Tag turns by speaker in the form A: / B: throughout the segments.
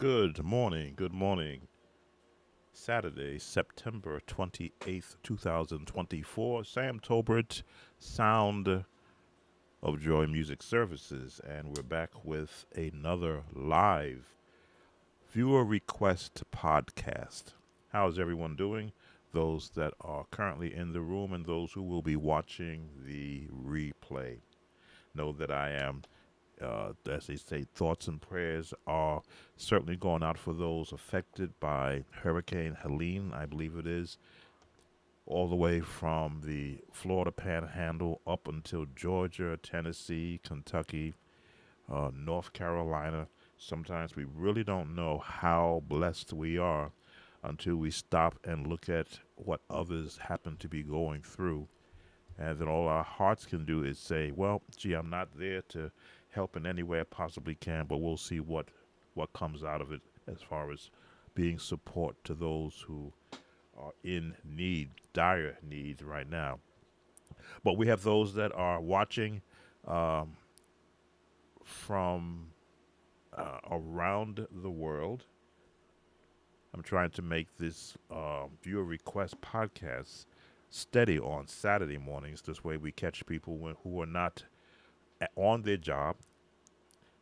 A: Good morning. Good morning. Saturday, September 28th, 2024. Sam Tolbert, Sound of Joy Music Services. And we're back with another live viewer request podcast. How's everyone doing? Those that are currently in the room and those who will be watching the replay. Know that I am as they say, thoughts and prayers are certainly going out for those affected by Hurricane Helene, I believe it is, all the way from the Florida Panhandle up until Georgia, Tennessee, Kentucky, North Carolina. Sometimes we really don't know how blessed we are until we stop and look at what others happen to be going through. And then all our hearts can do is say, well, gee, I'm not there to help in any way I possibly can, but we'll see what comes out of it as far as being support to those who are in need, dire needs right now. But we have those that are watching um, from around the world. I'm trying to make this viewer request podcast steady on Saturday mornings. This way we catch people who are not on their job,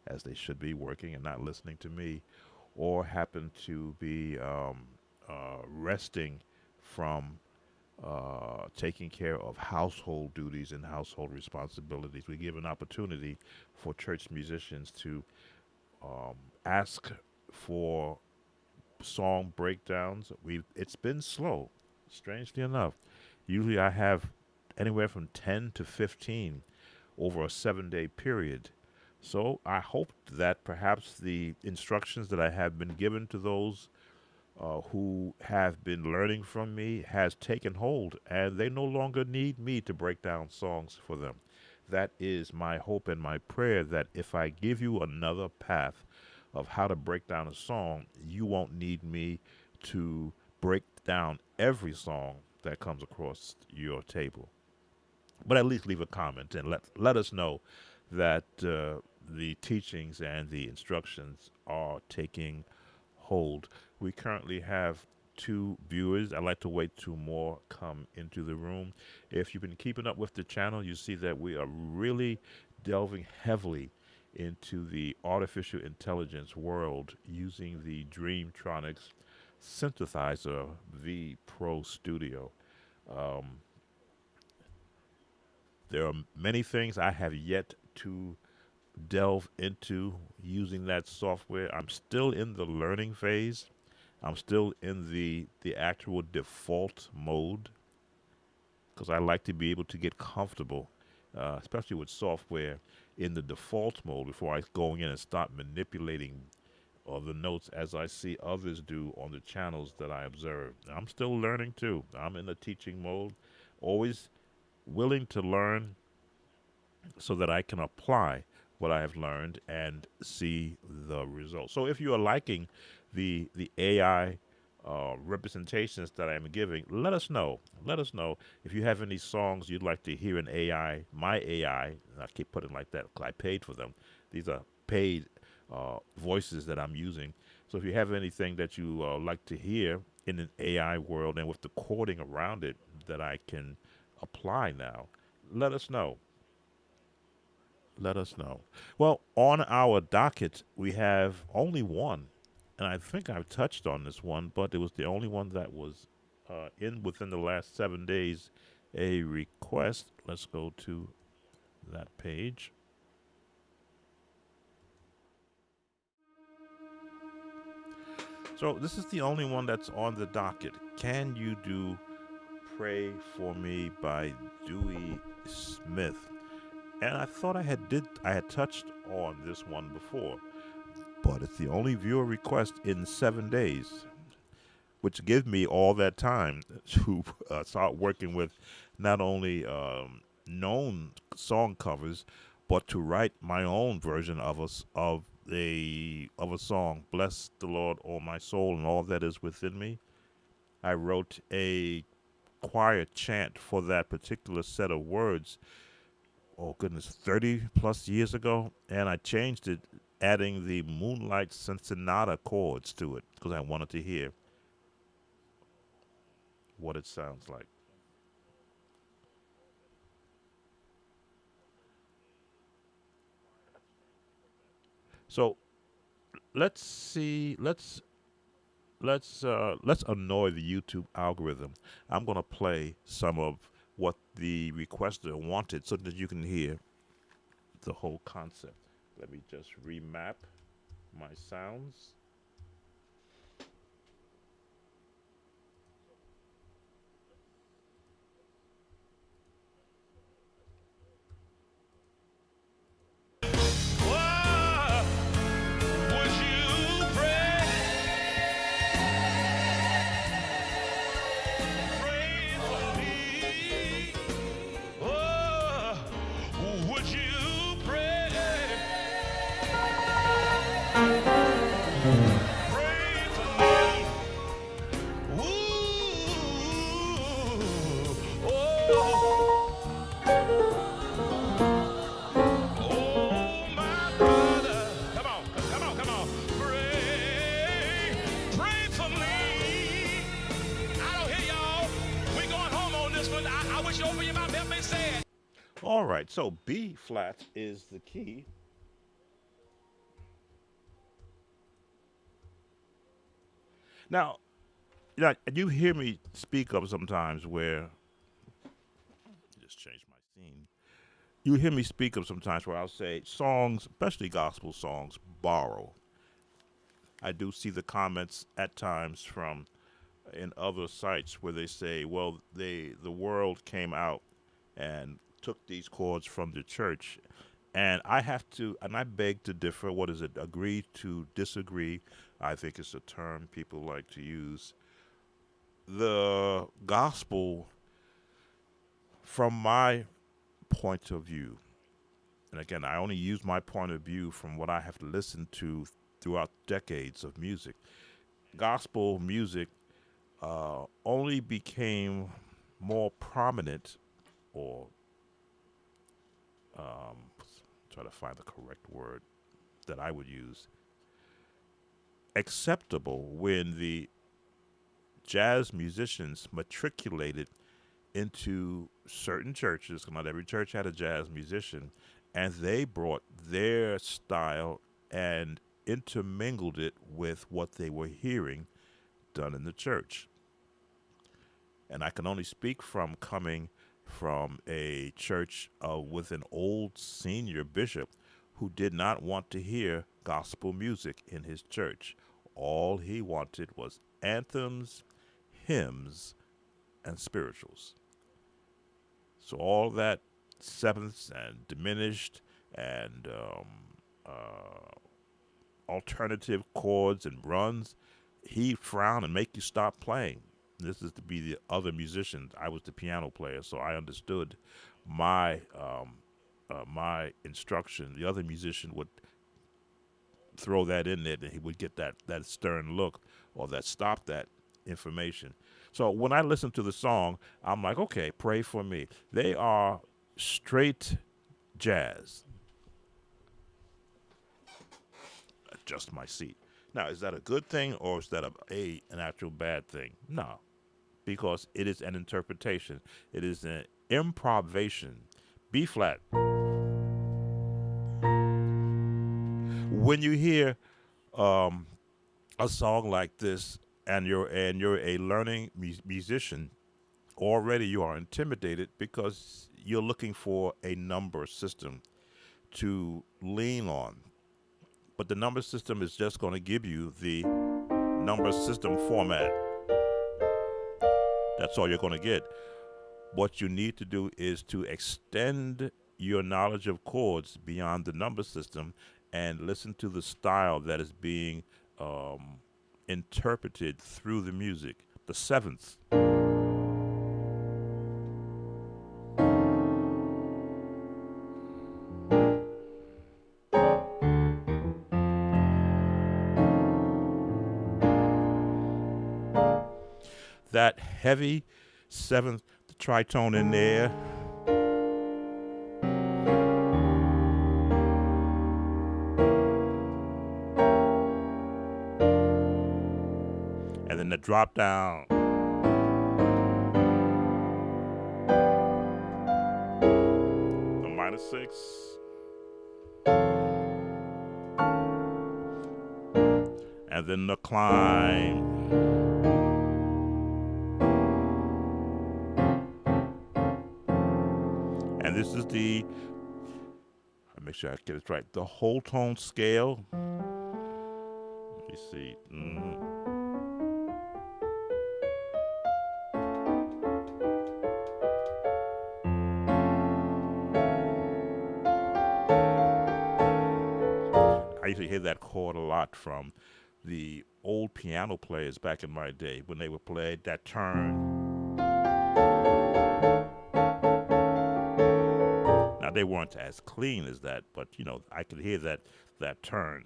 A: as they should be working and not listening to me, or happen to be resting from taking care of household duties and household responsibilities. We give an opportunity for church musicians to um, ask for song breakdowns. It's been slow, strangely enough. Usually I have anywhere from 10 to 15 over a 7 day period. So I hope that perhaps the instructions that I have been given to those who have been learning from me has taken hold, and they no longer need me to break down songs for them. That is my hope and my prayer, that if I give you another path of how to break down a song, you won't need me to break down every song that comes across your table. But at least leave a comment and let us know that the teachings and the instructions are taking hold. We currently have two viewers. I'd like to wait till more come into the room. If you've been keeping up with the channel, you see that we are really delving heavily into the artificial intelligence world using the Dreamtronics synthesizer V Pro Studio. Um, there are many things I have yet to delve into using that software. I'm still in the learning phase. I'm still in the actual default mode because I like to be able to get comfortable, especially with software in the default mode before I go in and start manipulating the notes as I see others do on the channels that I observe. I'm still learning too. I'm in the teaching mode, always willing to learn so that I can apply what I have learned and see the results. So if you are liking the AI representations that I'm giving, let us know. Let us know if you have any songs you'd like to hear in AI, my AI. And I keep putting it like that because I paid for them. These are paid voices that I'm using. So if you have anything that you like to hear in an AI world and with the coding around it that I can apply now, let us know. Let us know. Well, on our docket, we have only one, and I think I've touched on this one, but it was the only one that was in within the last 7 days. A request. Let's go to that page. So this is the only one that's on the docket. Can you do "Pray for Me" by Dewey Smith? And I thought I had touched on this one before, but it's the only viewer request in 7 days, which gives me all that time to start working with not only known song covers, but to write my own version of of a song. Bless the Lord, all my soul, and all that is within me. I wrote a choir chant for that particular set of words, oh goodness, 30 plus years ago, and I changed it adding the Moonlight Sonata chords to it because I wanted to hear what it sounds like. So let's see. Let's annoy the YouTube algorithm. I'm gonna play some of what the requester wanted so that you can hear the whole concept. Let me just remap my sounds. Whoa, would you pray for me? Oh, would you pray for me? Ooh, oh, oh, my brother. Come on, come on, come on. Pray for me. I don't hear y'all. We going home on this one. I wish you open your mouth. Help me say it. All right, so B flat is the key. Now, you hear me speak up sometimes where just change my scene. You hear me speak up sometimes where I'll say songs, especially gospel songs, borrow. I do see the comments at times from in other sites where they say, well, the world came out and took these chords from the church. And I have to, and I beg to differ. What is it? Agree to disagree. I think it's a term people like to use. The gospel, from my point of view, and again, I only use my point of view from what I have listened to throughout decades of music. Gospel music only became more prominent, or try to find the correct word that I would use, acceptable when the jazz musicians matriculated into certain churches. Not every church had a jazz musician, and they brought their style and intermingled it with what they were hearing done in the church. And I can only speak from coming from a church with an old senior bishop who did not want to hear gospel music in his church. All he wanted was anthems, hymns, and spirituals. So all that sevenths and diminished and alternative chords and runs, he frowned and make you stop playing. This is to be the other musicians. I was the piano player, so I understood my instruction. The other musician would throw that in there, and he would get that stern look or that stop that information. So when I listen to the song, I'm like, okay, pray for me. They are straight jazz. Adjust my seat. Now, is that a good thing or is that an actual bad thing? No, because it is an interpretation. It is an improvisation. B flat. When you hear a song like this and you're a learning musician, already you are intimidated because you're looking for a number system to lean on. But the number system is just going to give you the number system format. That's all you're going to get. What you need to do is to extend your knowledge of chords beyond the number system and listen to the style that is being interpreted through the music. The seventh. That heavy seventh tritone in there. then the drop down, the minor 6, and then the climb. And this is the, I'll make sure I get it right, the whole tone scale. Let me see. I used to hear that chord a lot from the old piano players back in my day when they would play that turn. Now they weren't as clean as that, but you know, I could hear that turn.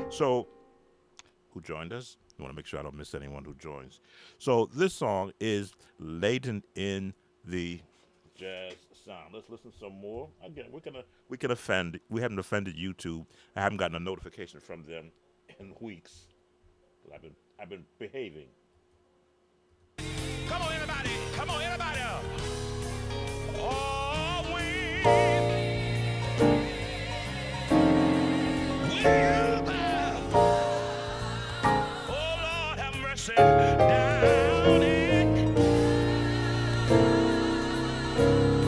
A: So, who joined us? I want to make sure I don't miss anyone who joins. So this song is latent in the jazz sound. Let's listen some more. Again, we haven't offended YouTube. I haven't gotten a notification from them in weeks. I've been behaving.
B: Come on, everybody. Come on, everybody. Oh, oh, Lord, have mercy. Down it.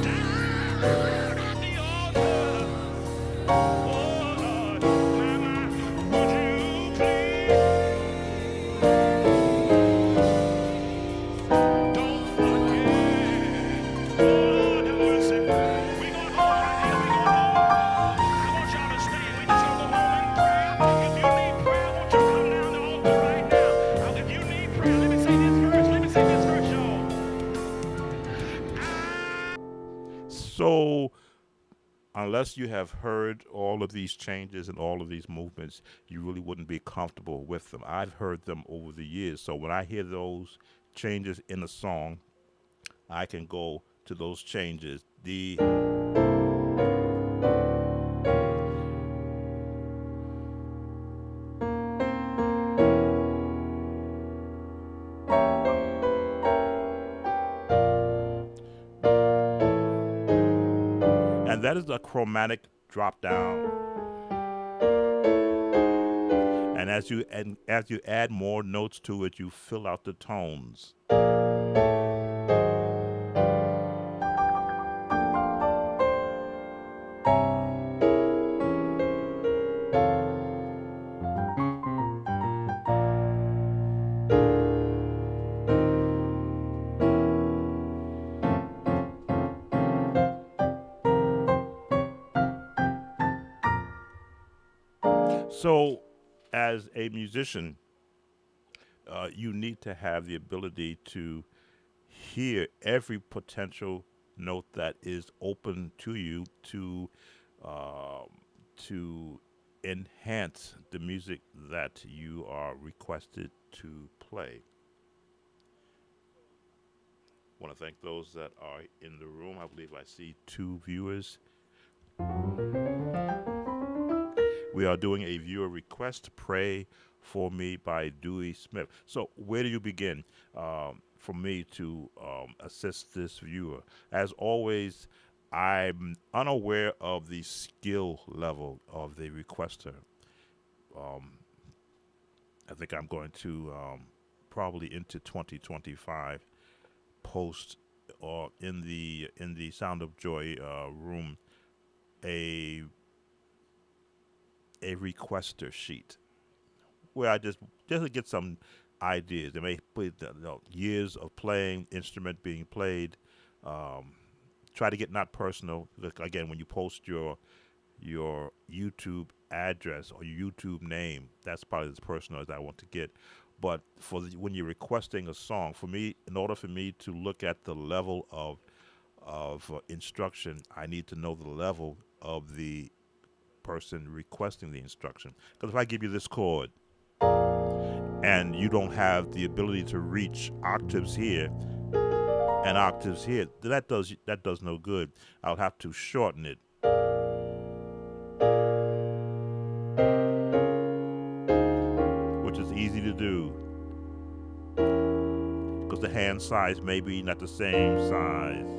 B: Down at the altar. Oh, Lord, mama, would you please? Don't forget. Oh, Lord, have mercy. We going home right here. We going home. I want y'all to stay. We just gonna go home in prayer. If you need prayer, I want you to come down the altar right now. If you need prayer, let me say this verse. Let me say this verse, y'all.
A: So, unless you have heard all of these changes and all of these movements, you really wouldn't be comfortable with them. I've heard them over the years. So when I hear those changes in a song, I can go to those changes. And that is a chromatic drop down. And as you add more notes to it, you fill out the tones. So, as a musician, you need to have the ability to hear every potential note that is open to you um, to enhance the music that you are requested to play. I want to thank those that are in the room. I believe I see 2 viewers. We are doing a viewer request, Pray for Me by Dewey Smith. So where do you begin for me to assist this viewer? As always, I'm unaware of the skill level of the requester. I think I'm going to probably into 2025 post or in the Sound of Joy room a requester sheet where I just to get some ideas. They may put years of playing, instrument being played. Try to get not personal. Look, again, when you post your YouTube address or your YouTube name, that's probably as personal as I want to get. But when you're requesting a song, for me, in order for me to look at the level of instruction, I need to know the level of the person requesting the instruction. Because if I give you this chord and you don't have the ability to reach octaves here and octaves here, that does no good. I'll have to shorten it. do, because the hand size may be not the same size.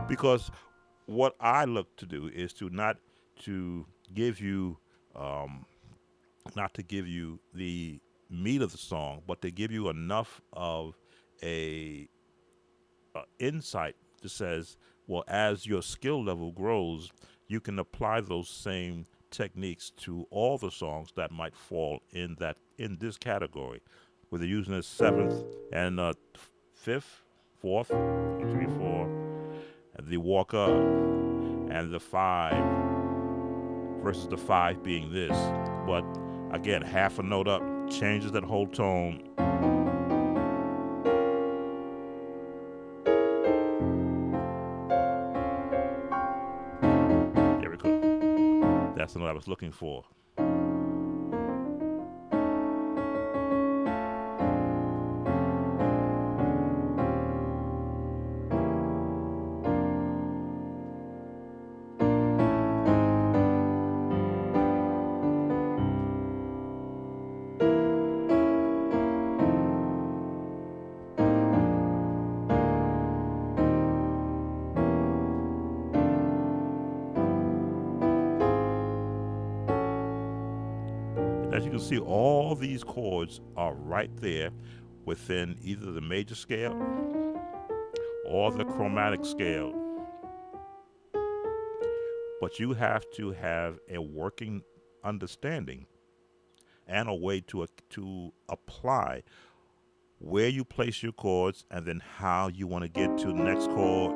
A: Because what I look to do is to not to give you um, not to give you the meat of the song, but to give you enough of a insight that says, well, as your skill level grows, you can apply those same techniques to all the songs that might fall in this category, whether using a seventh and fifth, fourth, 1, 2, 3, 4, and the walk up, and the five versus the five being this. But again, half a note up changes that whole tone. There we go. That's the note I was looking for. As you can see, all these chords are right there within either the major scale or the chromatic scale. But you have to have a working understanding and a way to apply where you place your chords and then how you want to get to the next chord.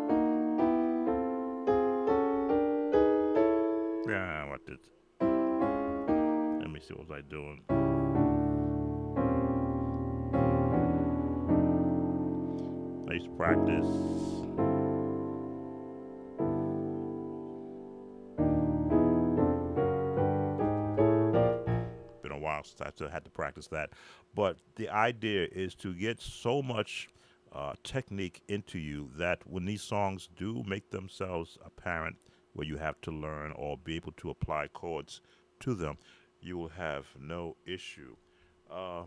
A: Yeah, what did? Let me see what was I doing. I used to practice. Been a while since I had to practice that. But the idea is to get so much technique into you that when these songs do make themselves apparent, where you have to learn or be able to apply chords to them, you will have no issue. Uh,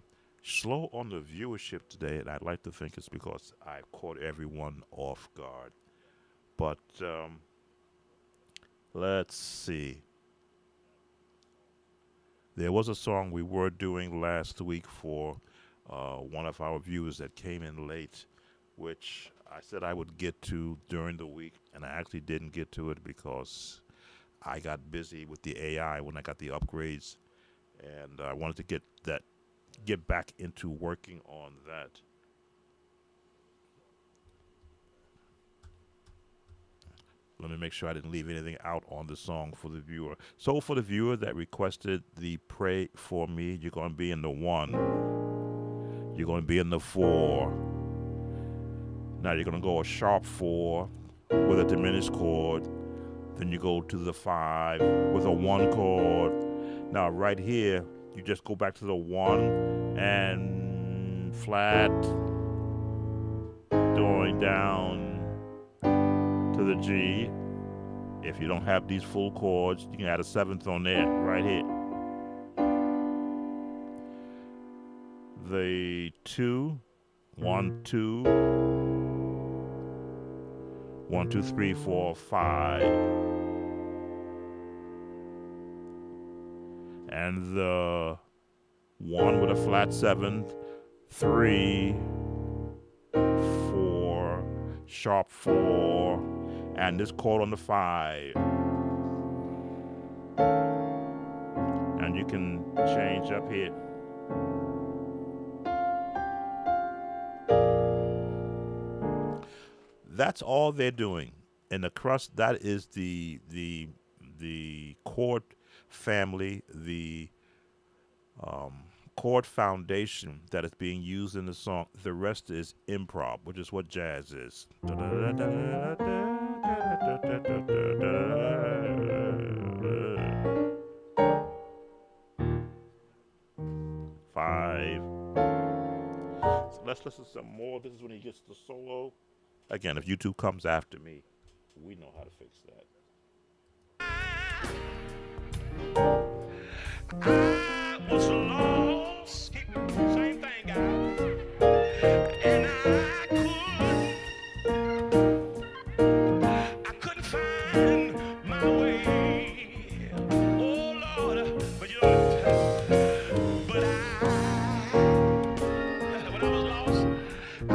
A: Slow on the viewership today, and I'd like to think it's because I caught everyone off guard. But let's see. There was a song we were doing last week for one of our viewers that came in late, which I said I would get to during the week, and I actually didn't get to it because I got busy with the AI when I got the upgrades, and I wanted to get back into working on that. Let me make sure I didn't leave anything out on the song for the viewer. So for the viewer that requested the Pray For Me, you're going to be in the 1. You're going to be in the 4. Now you're going to go a sharp 4 with a diminished chord. Then you go to the 5 with a 1 chord. Now right here, you just go back to the 1 and flat, going down to the G. If you don't have these full chords, you can add a 7th on there, right here. The 2, 1, 2, 1, 2, 3, 4, 5. And the 1 with a flat 7th, 3, 4, sharp 4, and this chord on the 5. And you can change up here. That's all they're doing. And the crust, that is the chord family, the chord foundation that is being used in the song. The rest is improv, which is what jazz is. Five. So let's listen to some more. This is when he gets the solo. Again, if YouTube comes after me, we know how to fix that.
B: I was lost. Same thing, guys. And I couldn't find my way. Oh Lord, but you know, but when I was lost, I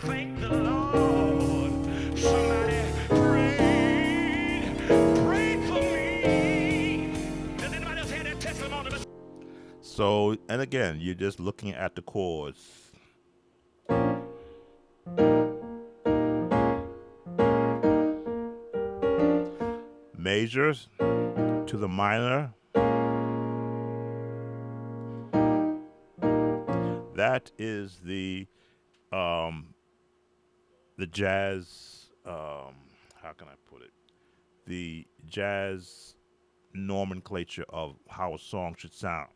B: thank the Lord. Somebody prayed for me. Does anybody else hear that testimony?
A: So, and again, you're just looking at the chords. Majors to the minor. That is the jazz. How can I put it? The jazz nomenclature of how a song should sound.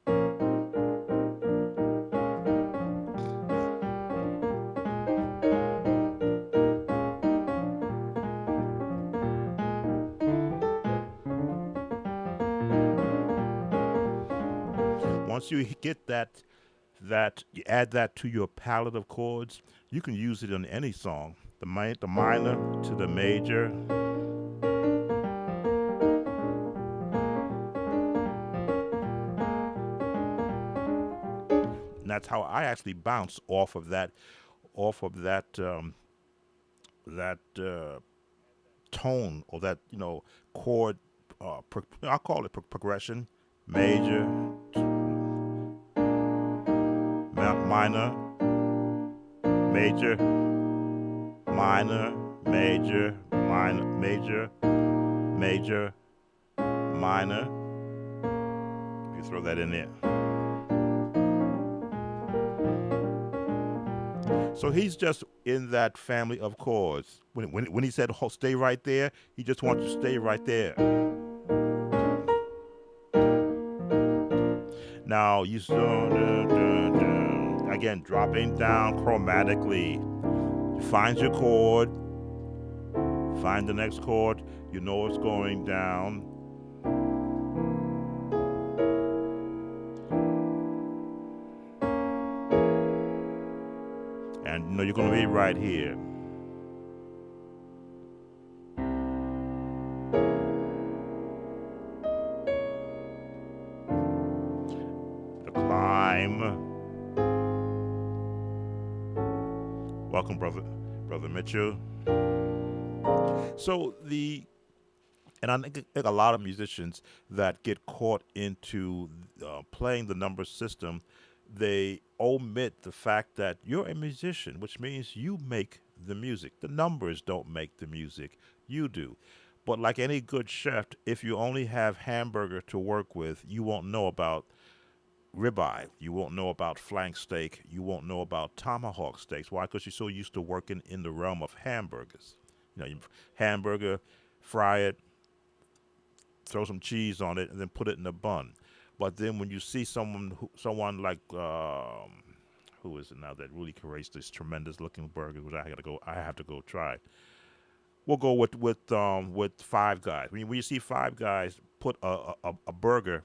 A: Once you get that you add that to your palette of chords, you can use it on any song. The minor to the major. And that's how I actually bounce off of that that tone or that chord. I'll call it progression. Major, minor, major, minor, major, minor, major, major, minor. You throw that in there. So he's just in that family of chords. When he said stay right there, he just wants you to stay right there. Now you again dropping down chromatically. Find your chord. Find the next chord. You know it's going down. And you know you're going to be right here. The climb. Welcome, brother Mitchell. So and I think a lot of musicians that get caught into playing the number system, they omit the fact that you're a musician, which means you make the music. The numbers don't make the music. You do. But like any good chef, if you only have hamburger to work with, you won't know about ribeye. You won't know about flank steak. You won't know about tomahawk steaks. Why? Because you're so used to working in the realm of hamburgers. Hamburger, fry it, throw some cheese on it, and then put it in a bun. But then when you see someone like who is it now that really creates these tremendous looking burgers, which I have to go try. We'll go with Five Guys. When you see Five Guys put a burger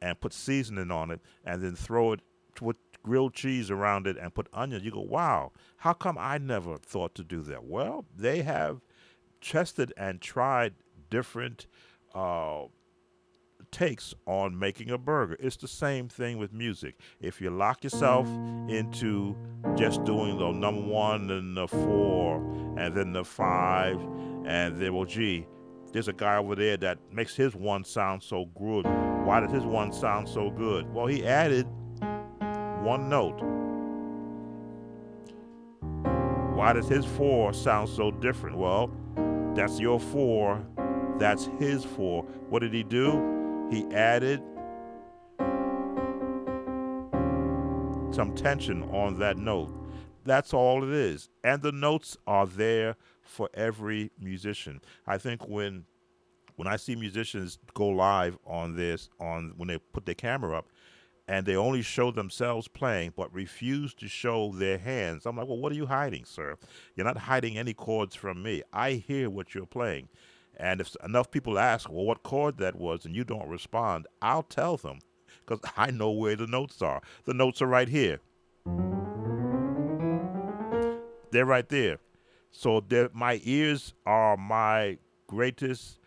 A: and put seasoning on it, and then throw it with grilled cheese around it and put onions, you go, wow, how come I never thought to do that? Well, they have tested and tried different takes on making a burger. It's the same thing with music. If you lock yourself into just doing the number one and the four and then the five and then, well, gee, there's a guy over there that makes his one sound so good. Why does his one sound so good? Well, he added one note. Why does his four sound so different? Well, that's your four. That's his four. What did he do? He added some tension on that note. That's all it is. And the notes are there for every musician. I think when I see musicians go live on this on when they put their camera up and they only show themselves playing but refuse to show their hands. I'm like, well, what are you hiding, sir? You're not hiding any chords from me. I hear what you're playing. And if enough people ask, well, what chord that was, and you don't respond, I'll tell them because I know where the notes are. The notes are right here. They're right there. So my ears are my greatest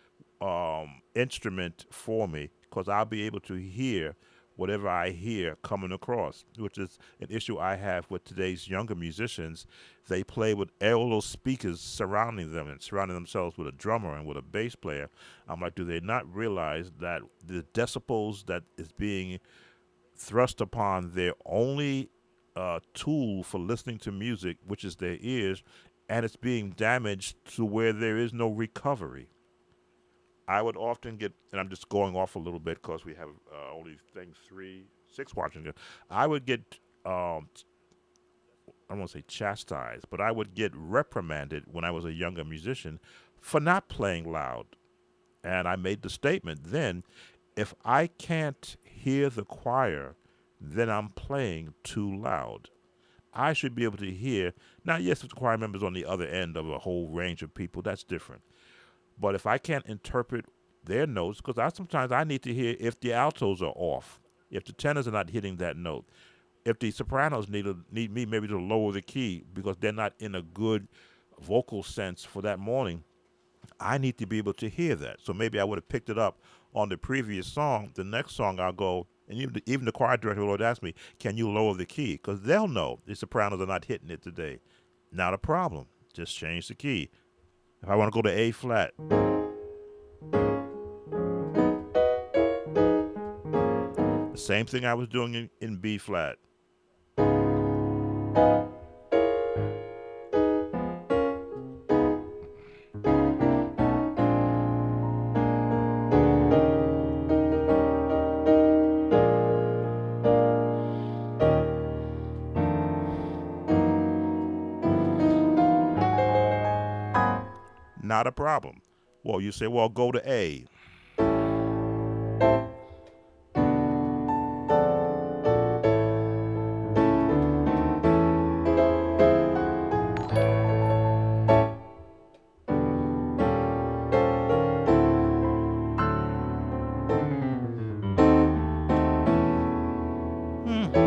A: instrument for me because I'll be able to hear whatever I hear coming across, which is an issue I have with today's younger musicians. They play with all those speakers surrounding them and surrounding themselves with a drummer and with a bass player. I'm like, do they not realize that the decibels that is being thrust upon their only tool for listening to music, which is their ears, and it's being damaged to where there is no recovery. I would often get, and I'm just going off a little bit because we have only things 6 watching it. I would get, I don't want to say chastised, but I would get reprimanded when I was a younger musician for not playing loud. And I made the statement then, if I can't hear the choir, then I'm playing too loud. I should be able to hear. Now, yes, if the choir member's on the other end of a whole range of people, that's different. But if I can't interpret their notes, because sometimes I need to hear if the altos are off, if the tenors are not hitting that note, if the sopranos need me maybe to lower the key because they're not in a good vocal sense for that morning, I need to be able to hear that. So maybe I would have picked it up on the previous song. The next song I'll go, and even the choir director would ask me, can you lower the key? Because they'll know the sopranos are not hitting it today. Not a problem. Just change the key. If I want to go to A flat, the same thing I was doing in B flat. Not a problem. Well, you say, well, go to A. Hmm.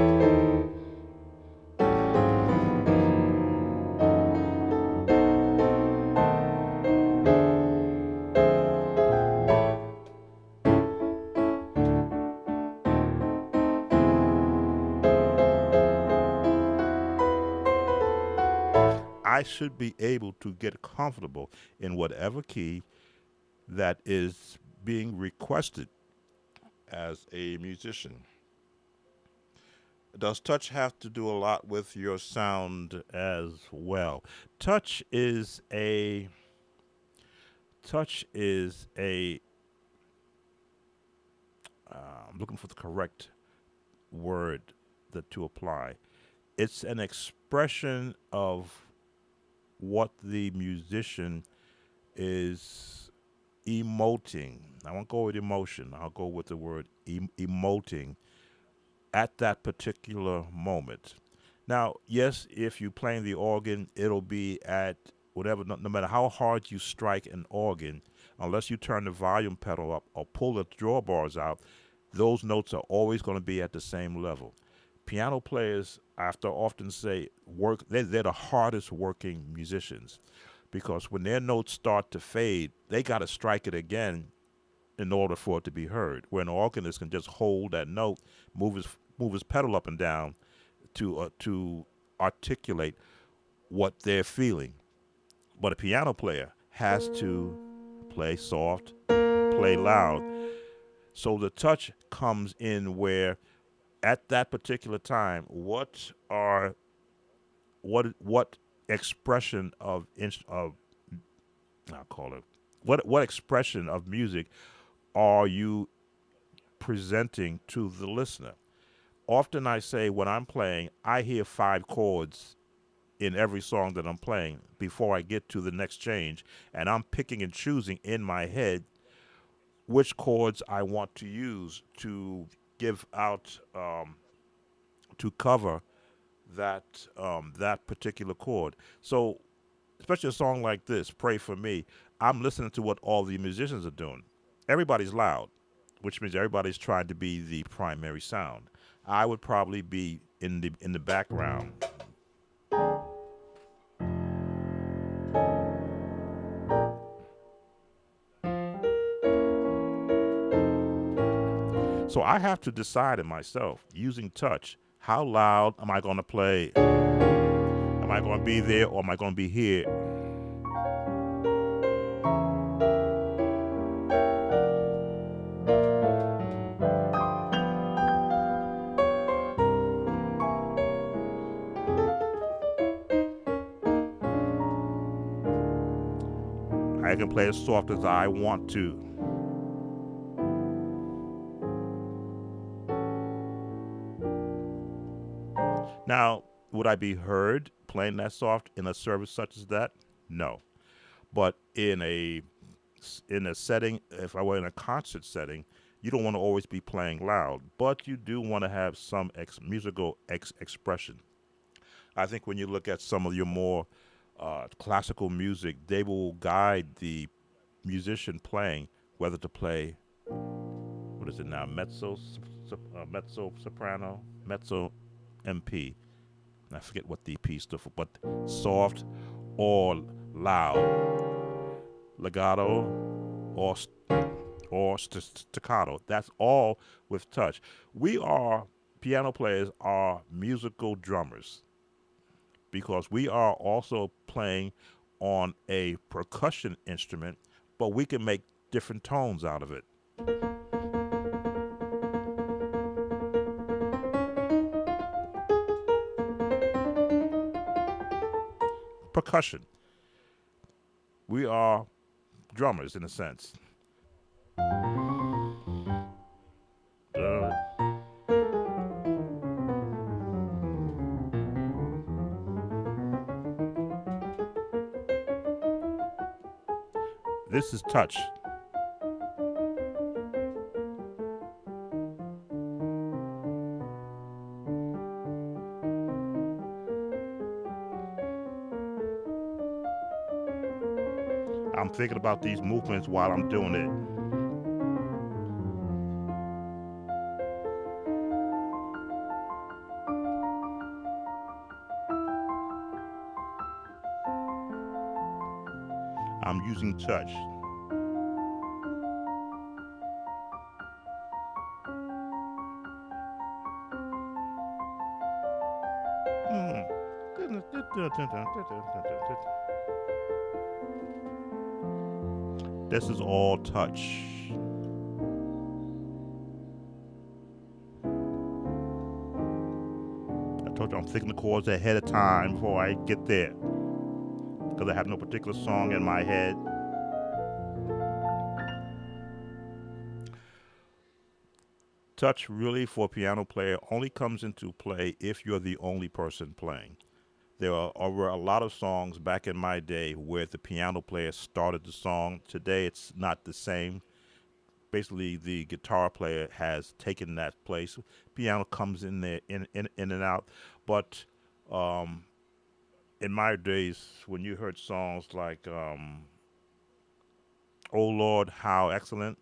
A: I should be able to get comfortable in whatever key that is being requested as a musician. Does touch have to do a lot with your sound as well? Touch is a touch is a I'm looking for the correct word that to apply. It's an expression of what the musician is emoting. I won't go with emotion. I'll go with the word emoting at that particular moment. Now, yes, if you're playing the organ, it'll be at whatever, no matter how hard you strike an organ, unless you turn the volume pedal up or pull the drawbars out, those notes are always going to be at the same level. Piano players, I have to often say, they're the hardest working musicians because when their notes start to fade, they got to strike it again in order for it to be heard. Where an organist can just hold that note, move his pedal up and down to articulate what they're feeling. But a piano player has to play soft, play loud. So the touch comes in where at that particular time, what expression of I'll call it what expression of music are you presenting to the listener? Often I say when I'm playing, I hear 5 chords in every song that I'm playing before I get to the next change, and I'm picking and choosing in my head which chords I want to use to give out to cover that particular chord. So, especially a song like this, "Pray for Me," I'm listening to what all the musicians are doing. Everybody's loud, which means everybody's trying to be the primary sound. I would probably be in the background. So I have to decide in myself, using touch, how loud am I going to play? Am I going to be there or am I going to be here? I can play as soft as I want to. Now, would I be heard playing that soft in a service such as that? No. But in a setting, if I were in a concert setting, you don't want to always be playing loud, but you do want to have some musical expression. I think when you look at some of your more classical music, they will guide the musician playing whether to play, what is it now, mezzo soprano, mezzo MP. I forget what the P stood for, but soft or loud, legato or staccato. That's all with touch. We are piano players are musical drummers because we are also playing on a percussion instrument, but we can make different tones out of it. Percussion. We are drummers in a sense. Uh, this is touch. I'm thinking about these movements while I'm doing it. I'm using touch. Hmm. This is all touch. I told you I'm thinking the chords ahead of time before I get there because I have no particular song in my head. Touch really for a piano player only comes into play if you're the only person playing. Were a lot of songs back in my day where the piano player started the song. Today it's not the same. Basically, the guitar player has taken that place. Piano comes in there in and out. But um, in my days, when you heard songs like "Oh Lord, How Excellent,"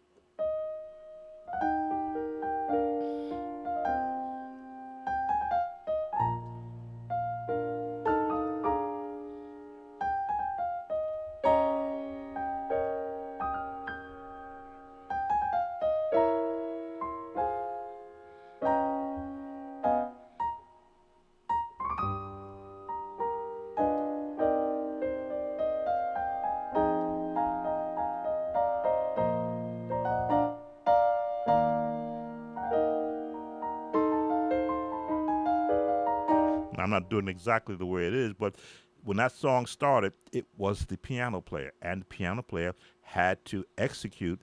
A: I'm not doing exactly the way it is, but when that song started, it was the piano player, and the piano player had to execute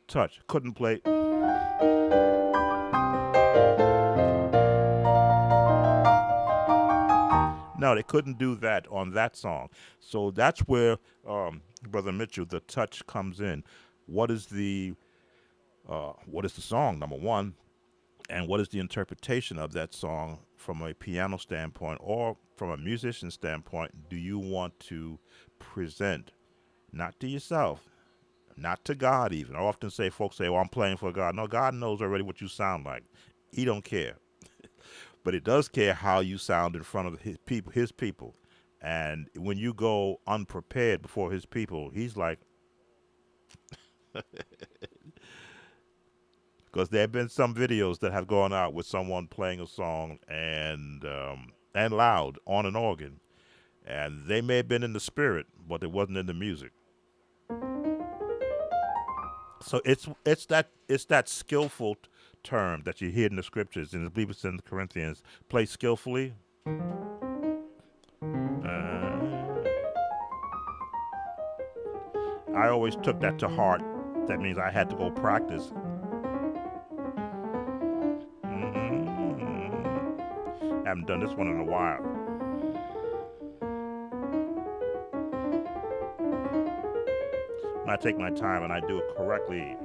A: touch. Couldn't play. No, No, they couldn't do that on that song. So that's where, Brother Mitchell, the touch comes in. What is the song, number one, and what is the interpretation of that song from a piano standpoint or from a musician standpoint? Do you want to present, not to yourself, not to God even? I often say, folks say, "Well, I'm playing for God." No, God knows already what you sound like. He don't care, but He does care how you sound in front of His people. His people, and when you go unprepared before His people, He's like, because there have been some videos that have gone out with someone playing a song and loud on an organ, and they may have been in the spirit, but it wasn't in the music. So it's that skillful term that you hear in the scriptures, and I believe it's in Corinthians. Play skillfully. Uh, I always took that to heart. That means I had to go practice. Haven't done this one in a while. I take my time and I do it correctly.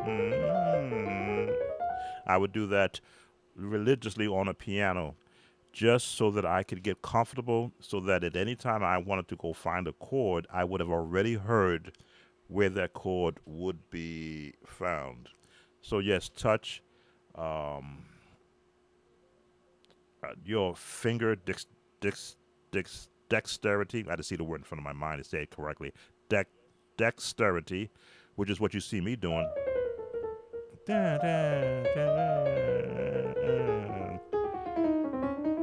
A: Mm. I would do that religiously on a piano just so that I could get comfortable, so that at any time I wanted to go find a chord, I would have already heard where that chord would be found. So yes, touch, um, your finger dexterity. I had to see the word in front of my mind to say it correctly. Dexterity, which is what you see me doing.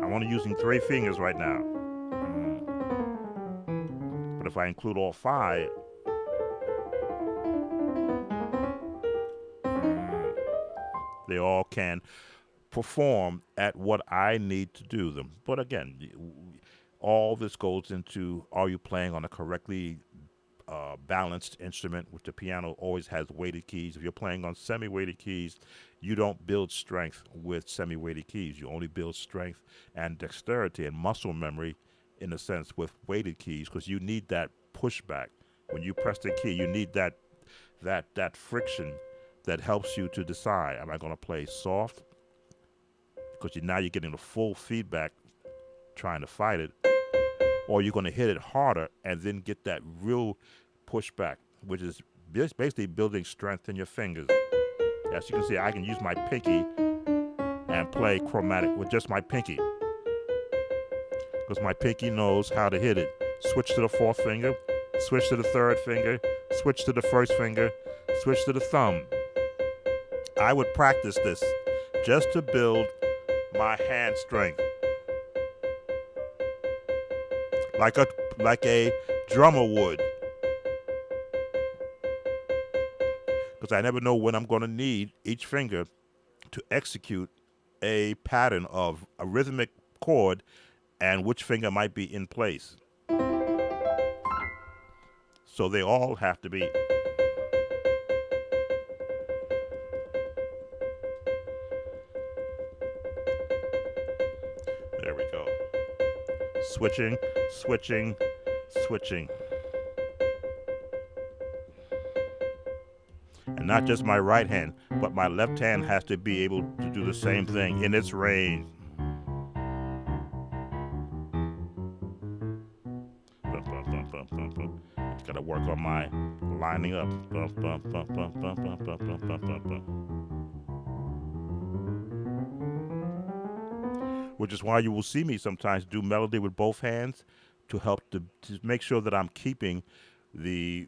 A: I'm only using 3 fingers right now. But if I include all 5, they all can perform at what I need to do them. But again, all this goes into, are you playing on a correctly balanced instrument, which the piano always has weighted keys. If you're playing on semi-weighted keys, you don't build strength with semi-weighted keys. You only build strength and dexterity and muscle memory, in a sense, with weighted keys, because you need that pushback. When you press the key, you need that friction that helps you to decide, am I going to play soft? Because now you're getting the full feedback trying to fight it, or you're going to hit it harder and then get that real pushback, which is basically building strength in your fingers. As you can see, I can use my pinky and play chromatic with just my pinky, because my pinky knows how to hit it. Switch to the 4th finger, switch to the 3rd finger, switch to the 1st finger, switch to the thumb. I would practice this just to build my hand strength. Like a drummer would. Because I never know when I'm going to need each finger to execute a pattern of a rhythmic chord and which finger might be in place. So they all have to be. There we go. Switching, switching, switching. And not just my right hand, but my left hand has to be able to do the same thing in its range. Gotta work on my lining up. Which is why you will see me sometimes do melody with both hands to help to make sure that I'm keeping the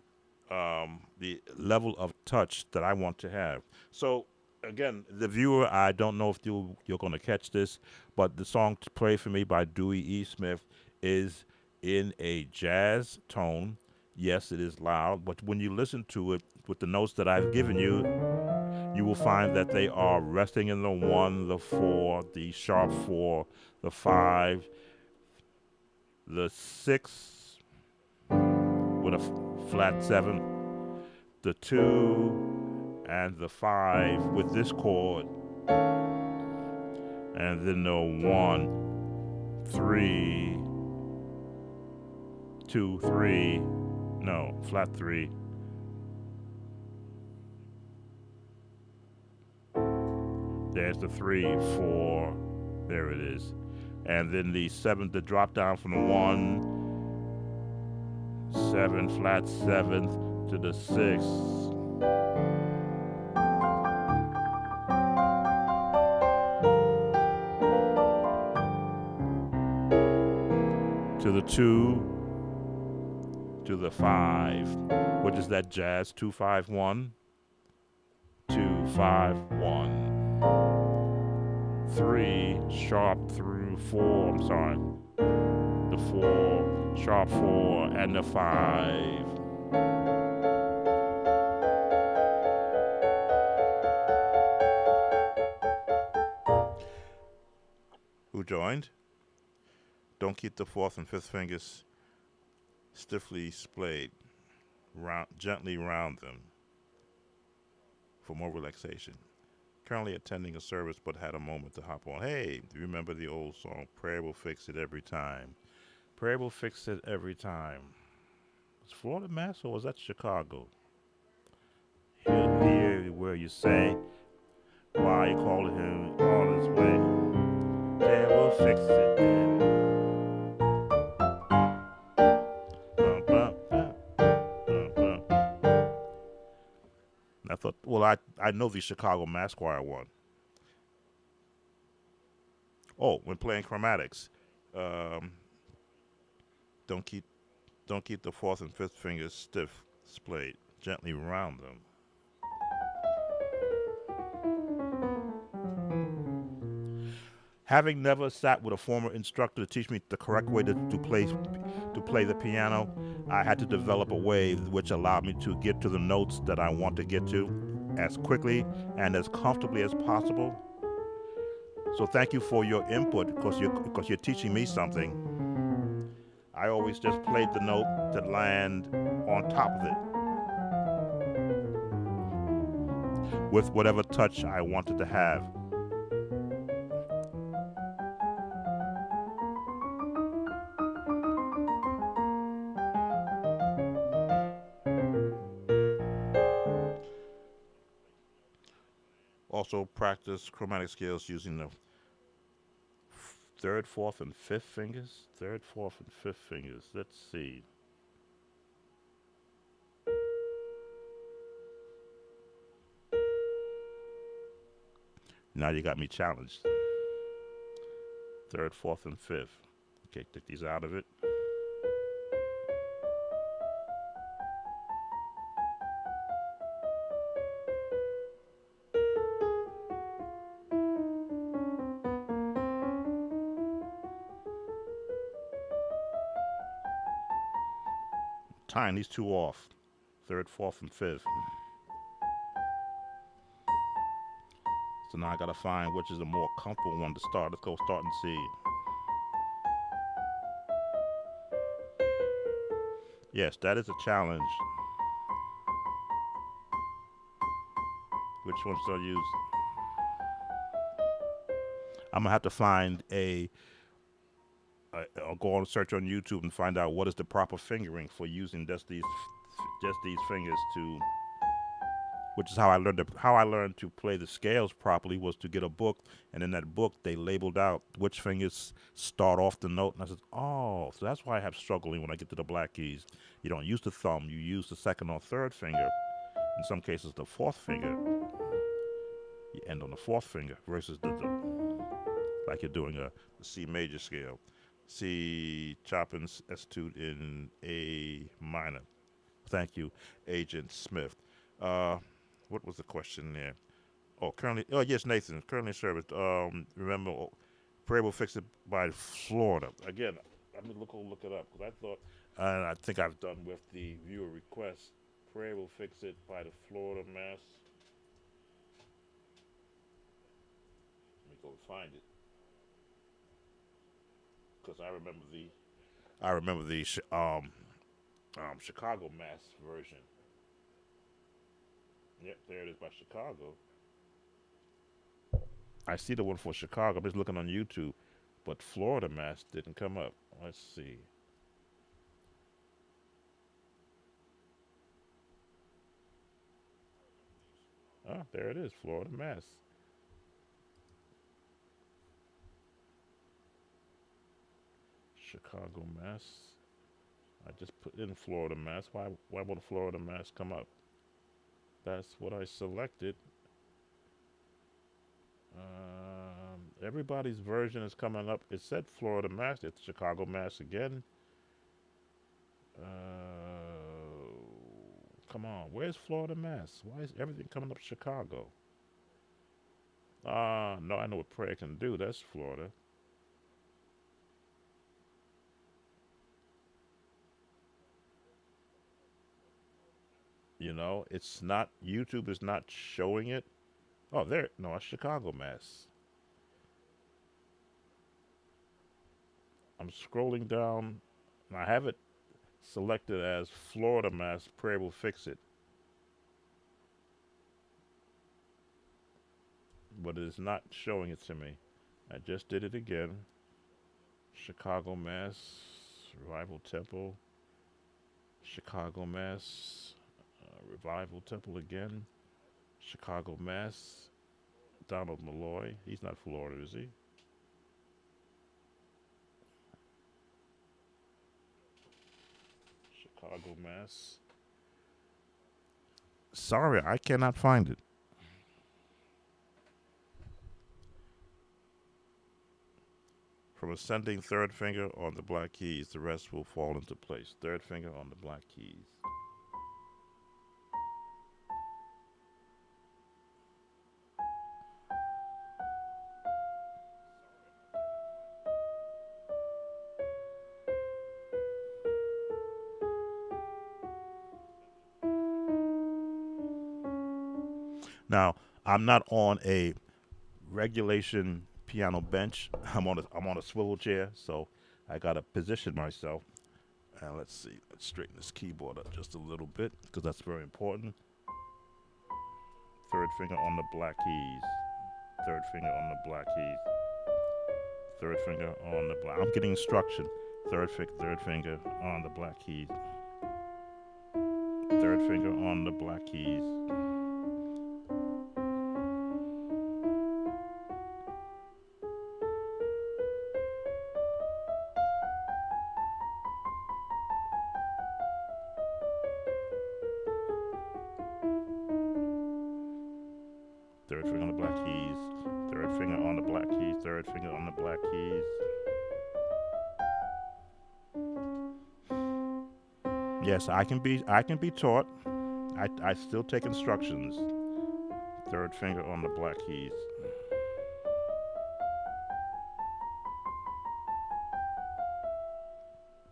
A: level of touch that I want to have. So again, the viewer, I don't know if you're going to catch this, but the song "Pray for Me" by Dewey E. Smith is in a jazz tone. Yes, it is loud, but when you listen to it with the notes that I've given you, you will find that they are resting in the 1, the 4, the sharp 4, the 5, the 6 with a flat 7, the 2, and the 5 with this chord. and then the 1, 3, 2, 3, no, flat 3. There's the 3, 4. There it is. And then the 7th, the drop down from the 1, 7, flat 7th to the 6th. To the 2, to the 5. What is that jazz? 2, 5, 1. 2, 5, 1. 3, sharp through 4. I'm sorry. The 4, sharp 4, and the 5. Who joined? Don't keep the 4th and 5th fingers stiffly splayed. Gently round them for more relaxation. Currently attending a service but had a moment to hop on. Hey, do you remember the old song, Prayer Will Fix It Every Time? Prayer will fix it every time. Was Florida Mass or was that Chicago? He'll hear where you say, why you calling him on his way. Prayer will fix it. I thought, well, I know the Chicago Mass Choir one. Oh, when playing chromatics, um, don't keep the 4th and 5th fingers stiff splayed. Gently round them. Having never sat with a former instructor to teach me the correct way to play the piano, I had to develop a way which allowed me to get to the notes that I want to get to as quickly and as comfortably as possible. So thank you for your input because you're teaching me something. I always just played the note to land on top of it with whatever touch I wanted to have. Also practice chromatic scales using the 3rd, 4th, and 5th fingers. 3rd, 4th, and 5th fingers. Let's see. Now you got me challenged. 3rd, 4th, and 5th. Okay, take these out of it. Tying these 2 off. 3rd, 4th, and 5th. So now I gotta find which is the more comfortable one to start. Let's go start and see. Yes, that is a challenge. Which one should I use? I'm gonna have to find I'll go on search on YouTube and find out what is the proper fingering for using just these fingers to. Which is how I learned to play the scales properly was to get a book, and in that book they labeled out which fingers start off the note, and I said, oh, so that's why I have struggling when I get to the black keys. You don't use the thumb, you use the 2nd or 3rd finger. In some cases, the 4th finger. You end on the 4th finger versus the like you're doing a C major scale. C chopping etude in A minor. Thank you, Agent Smith. What was the question there? Oh, currently. Oh, yes, Nathan. Currently in service. Remember, Prayer Will Fix It by Florida. Again, I'm gonna look it up because I thought, and I think I've done with the viewer request. Prayer Will Fix It by the Florida Mass. Let me go find it because I remember the Chicago Mass version. Yep, there it is by Chicago. I see the one for Chicago. I'm just looking on YouTube, but Florida Mass didn't come up. Let's see. Oh, there it is, Florida Mass. Chicago Mass. I just put in Florida Mass. Why won't Florida Mass come up? That's what I selected. Everybody's version is coming up. It said Florida Mass. It's Chicago Mass again. Come on. Where's Florida Mass? Why is everything coming up Chicago? No, I know what prayer can do. That's Florida. You know, it's not, YouTube is not showing it. Oh, there. No, it's Chicago Mass. I'm scrolling down. And I have it selected as Florida Mass. Prayer will fix it. But it is not showing it to me. I just did it again. Chicago Mass. Revival Temple. Chicago Mass. Revival Temple again. Chicago Mass. Donald Malloy. He's not Florida, is he? Chicago Mass. Sorry, I cannot find it. From ascending third finger on the black keys, the rest will fall into place. Third finger on the black keys. Now, I'm not on a regulation piano bench. I'm on a swivel chair, so I gotta position myself. And let's see. Let's straighten this keyboard up just a little bit because that's very important. Third finger on the black keys. Third finger on the black keys. Third finger on the black. I'm getting instruction. Third finger on the black keys. Third finger on the black keys. Third finger on the black keys. Third finger on the black keys. Third finger on the black keys. Yes, I can be taught. I still take instructions. Third finger on the black keys.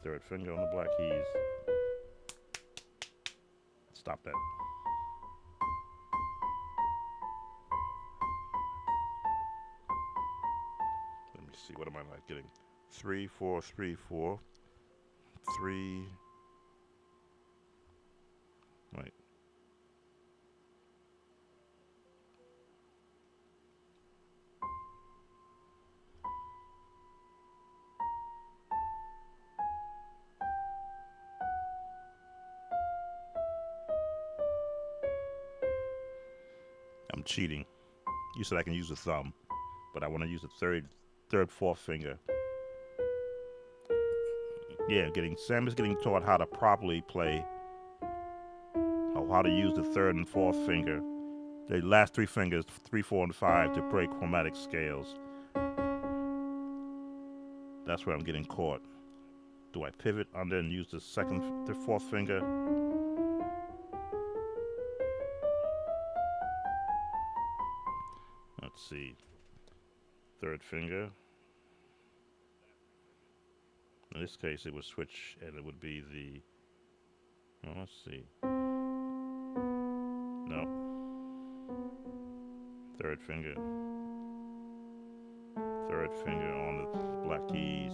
A: Third finger on the black keys. Stop that. Let me see. What am I not getting? 3, 4, 3, 4. 3. Wait. I'm cheating. You said I can use the thumb, but I want to use the third, fourth finger. Yeah, Sam is getting taught how to properly play, how to use the third and fourth finger. The last three fingers, 3, 4, and 5, to play chromatic scales. That's where I'm getting caught. Do I pivot under and use the fourth finger? Let's see. Third finger. In this case, it would switch, and it would be the. Well, let's see. No. Third finger. Third finger on the black keys.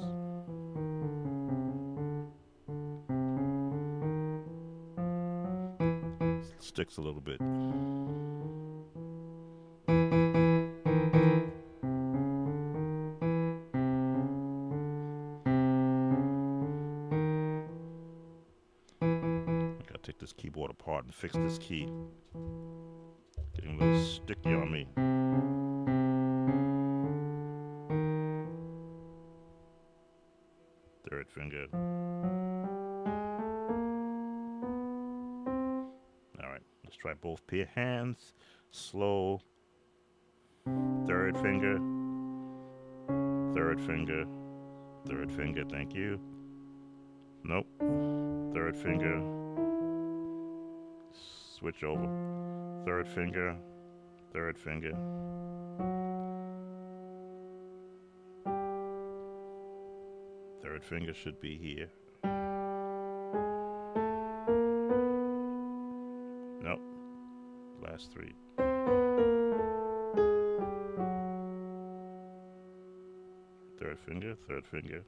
A: Sticks a little bit. keyboard apart and fix this key. Getting a little sticky on me. Third finger. All right, let's try both hands. Slow. Third finger. Third finger. Third finger. Thank you. Nope. Third finger. Switch over. Third finger. Third finger. Third finger should be here. Nope. Last three. Third finger, third finger.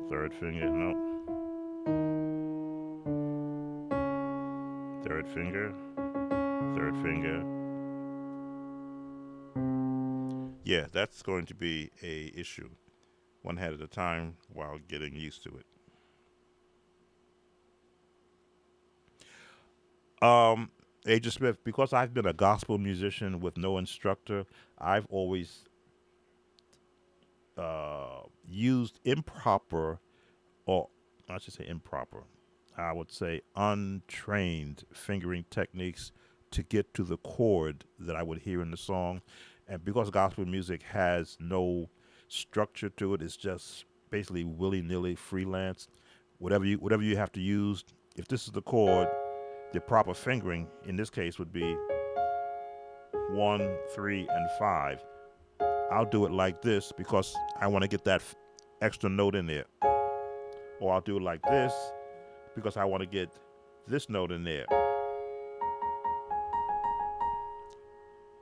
A: Third finger, nope. Third finger, third finger. Yeah, that's going to be a issue. One hand at a time while getting used to it. Agent Smith, because I've been a gospel musician with no instructor, I've always used improper, or I should say improper, I would say untrained fingering techniques to get to the chord that I would hear in the song. And because gospel music has no structure to it, it's just basically willy nilly freelance. Whatever you have to use, if this is the chord, the proper fingering in this case would be 1, 3, and 5. I'll do it like this because I want to get that extra note in there. Or I'll do it like this because I want to get this note in there.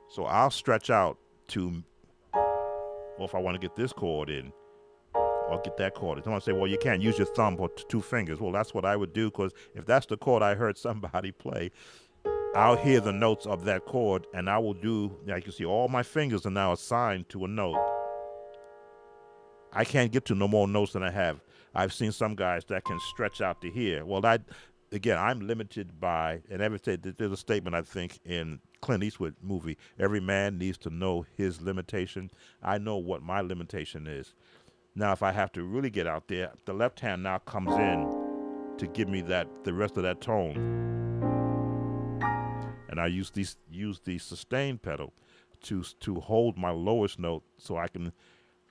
A: So I'll stretch out to, or if I want to get this chord in, or get that chord. Someone say, well, you can't use your thumb or two fingers. Well, that's what I would do, because if that's the chord I heard somebody play, I'll hear the notes of that chord, and I will do, like you see, all my fingers are now assigned to a note. I can't get to no more notes than I have. I've seen some guys that can stretch out to here. Well, again, I'm limited by, and there's a statement, I think, in Clint Eastwood movie, every man needs to know his limitation. I know what my limitation is. Now, if I have to really get out there, the left hand now comes in to give me the rest of that tone. And I use the sustain pedal to hold my lowest note so I can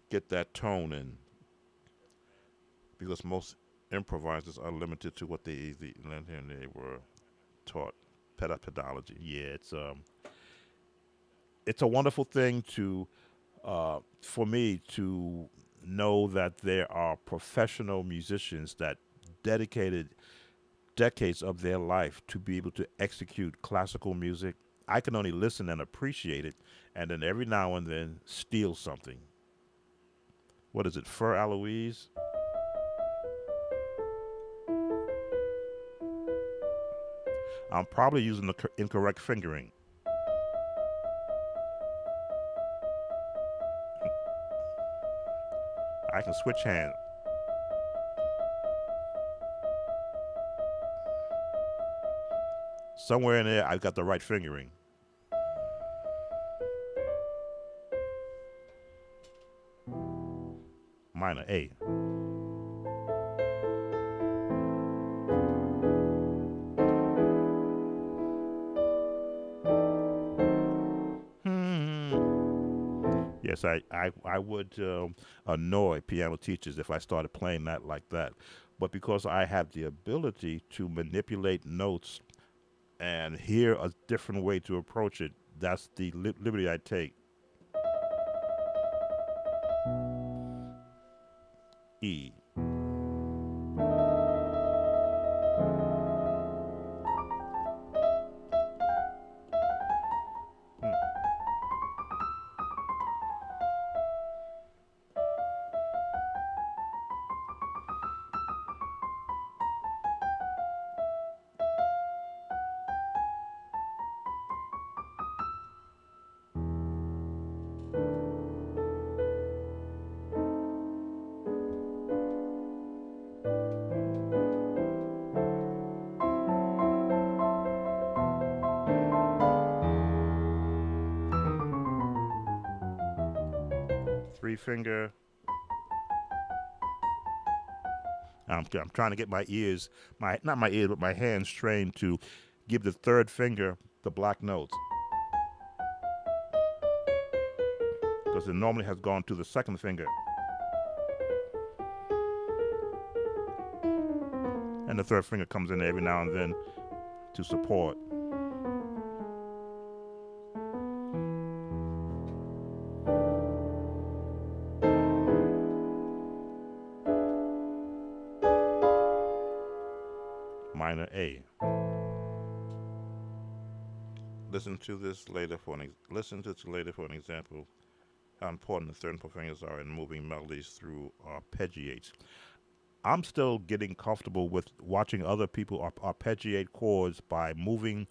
A: get that tone in. Because most improvisers are limited to what they were taught. Pedology. Yeah, it's a wonderful thing for me to know that there are professional musicians that dedicated decades of their life to be able to execute classical music. I can only listen and appreciate it, and then every now and then steal something. What is it, Fur Eloise? I'm probably using the incorrect fingering. I can switch hands. Somewhere in there, I've got the right fingering. Minor A. Yes, I would annoy piano teachers if I started playing that like that. But because I have the ability to manipulate notes and hear a different way to approach it, that's the liberty I take. E. finger. I'm trying to get my ears, not my ears, but my hands trained to give the third finger the black notes, because it normally has gone to the second finger, and the third finger comes in every now and then to support. Minor A. Listen to this later for an example how important the third and fourth fingers are in moving melodies through arpeggiates. I'm still getting comfortable with watching other people arpeggiate chords by moving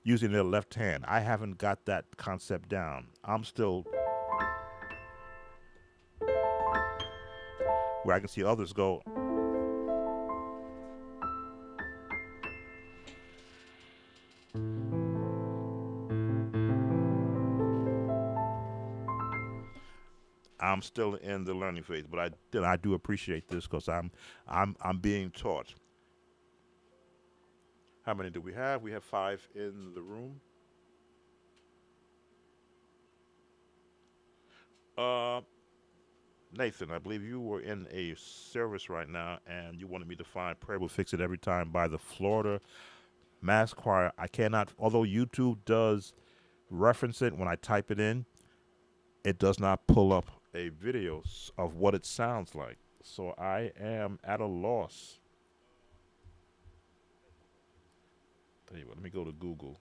A: using their left hand. I haven't got that concept down. I'm still where I can see others go. I'm still in the learning phase, but I do appreciate this because I'm being taught. How many do we have? We have 5 in the room. Uh, Nathan, I believe you were in a service right now, and you wanted me to find "Prayer Will Fix It Every Time" by the Florida Mass Choir. I cannot, although YouTube does reference it when I type it in, it does not pull up a video of what it sounds like. So I am at a loss. Tell you what, let me go to Google.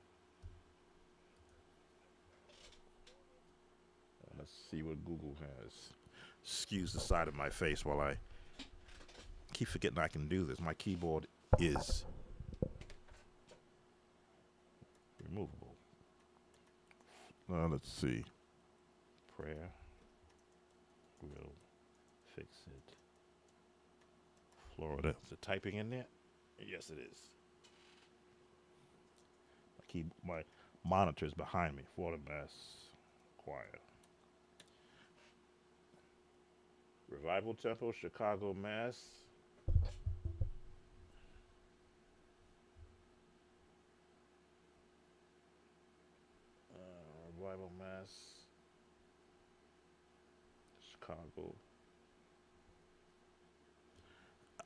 A: Let's see what Google has. Excuse the side of my face while I keep forgetting I can do this. My keyboard is removable. Let's see. Prayer will fix it. Florida. Is it typing in there? Yes, it is. My monitor is behind me. Florida Mass Choir. Revival Temple, Chicago, Mass. Revival Mass, Chicago.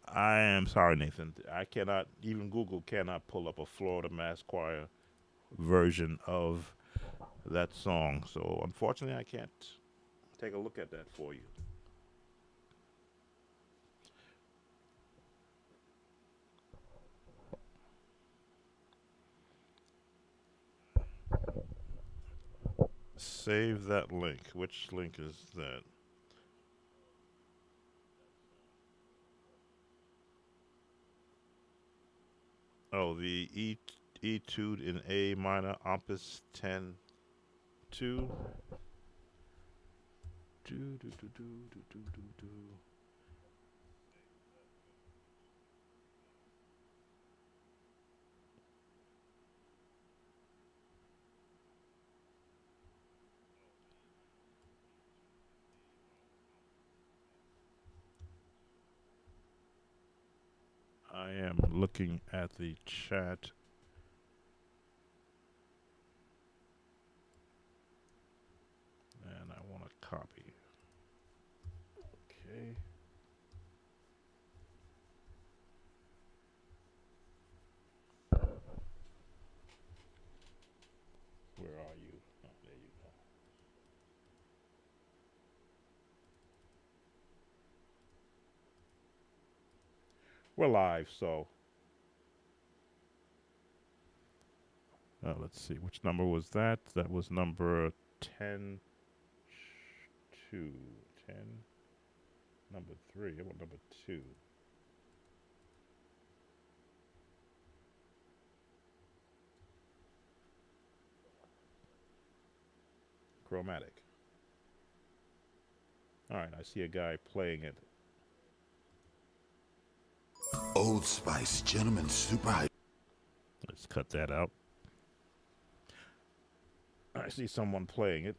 A: I am sorry, Nathan. I cannot, even Google cannot pull up a Florida Mass Choir version of that song. So unfortunately, I can't take a look at that for you. Save that link. Which link is that? Oh, the Etude in A minor, Opus 10 2. Do, do, do, do, do, do, do, do. I am looking at the chat. And I want to copy. Okay. Where are you? Oh, there you go. We're live, so let's see. Which number was that? That was number 10 2. 10. Number 3. How about number 2? Chromatic. All right, I see a guy playing it.
C: Old Spice Gentleman Super High.
A: Let's cut that out. I see someone playing it.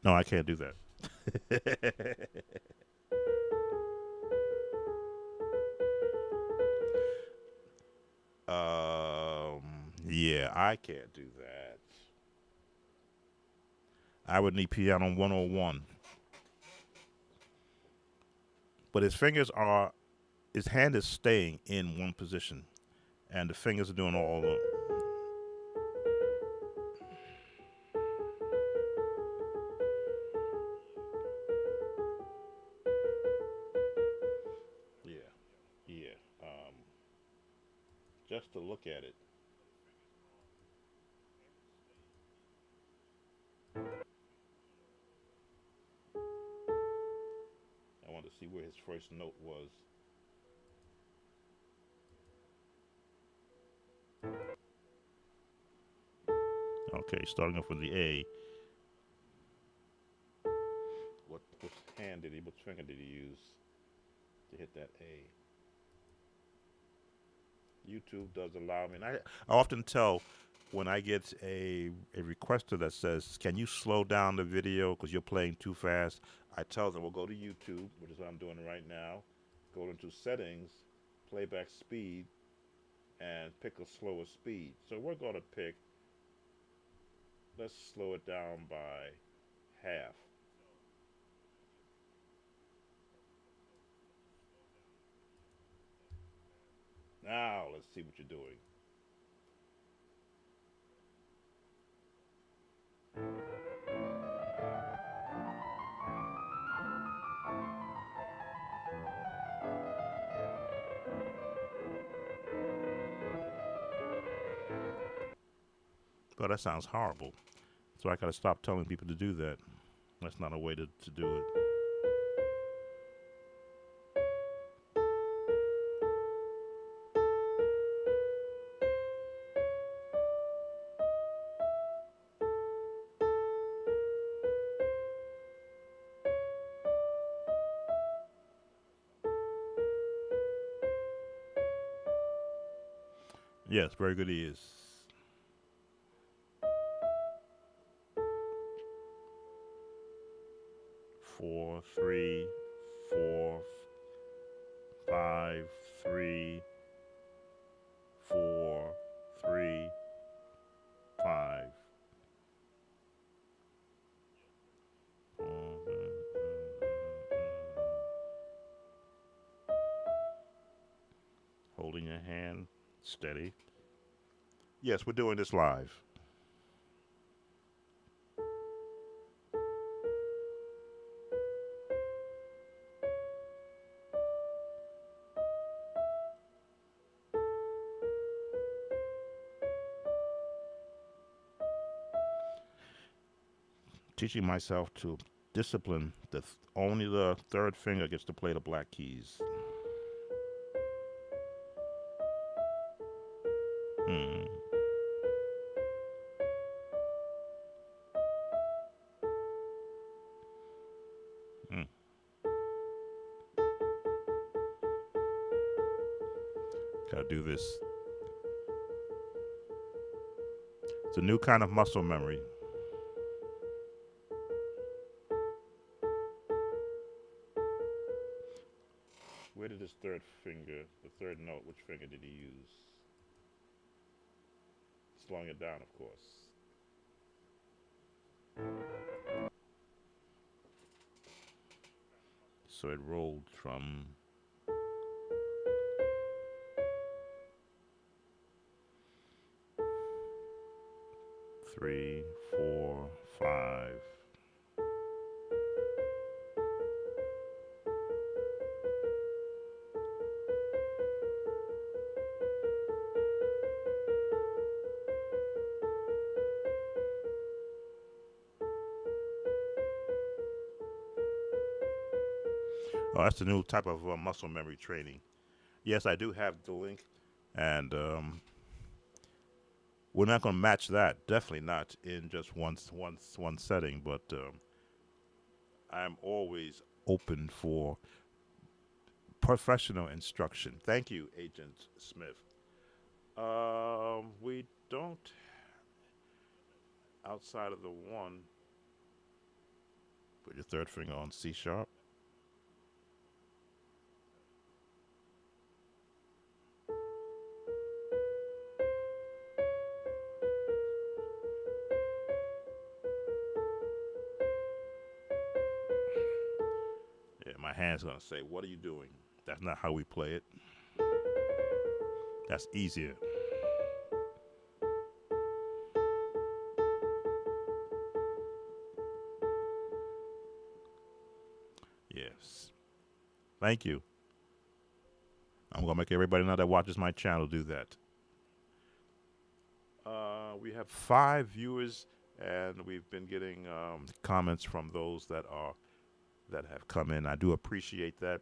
A: No, I can't do that. Yeah, I can't do that. I would need piano 101. But his hand is staying in one position, and the fingers are doing all the. Yeah, yeah. Just to look at it, I want to see where his first note was. Okay, starting off with the A. What hand did he? What finger did he use to hit that A? YouTube does allow me, and I often tell when I get a requester that says, "Can you slow down the video because you're playing too fast?" I tell them, "We'll go to YouTube, which is what I'm doing right now. Go into settings, playback speed, and pick a slower speed." So we're going to pick. Let's slow it down by half. Now let's see what you're doing. But that sounds horrible. So I got to stop telling people to do that. That's not a way to do it. Yes, very good ears. 4, 3, 4, 5, 3, 4, 3, 5. Holding your hand steady. Yes, we're doing this live. Teaching myself to discipline only the third finger gets to play the black keys. Hmm. Hmm. Gotta do this. It's a new kind of muscle memory. Where did his third finger, the third note, which finger did he use? Slowing it down, of course. So it rolled from 3, 4, 5. Oh, that's the new type of muscle memory training. Yes, I do have the link, and we're not going to match that. Definitely not in just one setting. But I'm always open for professional instruction. Thank you, Agent Smith. We don't outside of the one. Put your third finger on C sharp. Yeah, my hand's gonna say, "What are you doing?" That's not how we play it. That's easier. Yes. Thank you. I'm gonna make everybody now that watches my channel do that. We have 5 viewers, and we've been getting comments from those that have come in. I do appreciate that,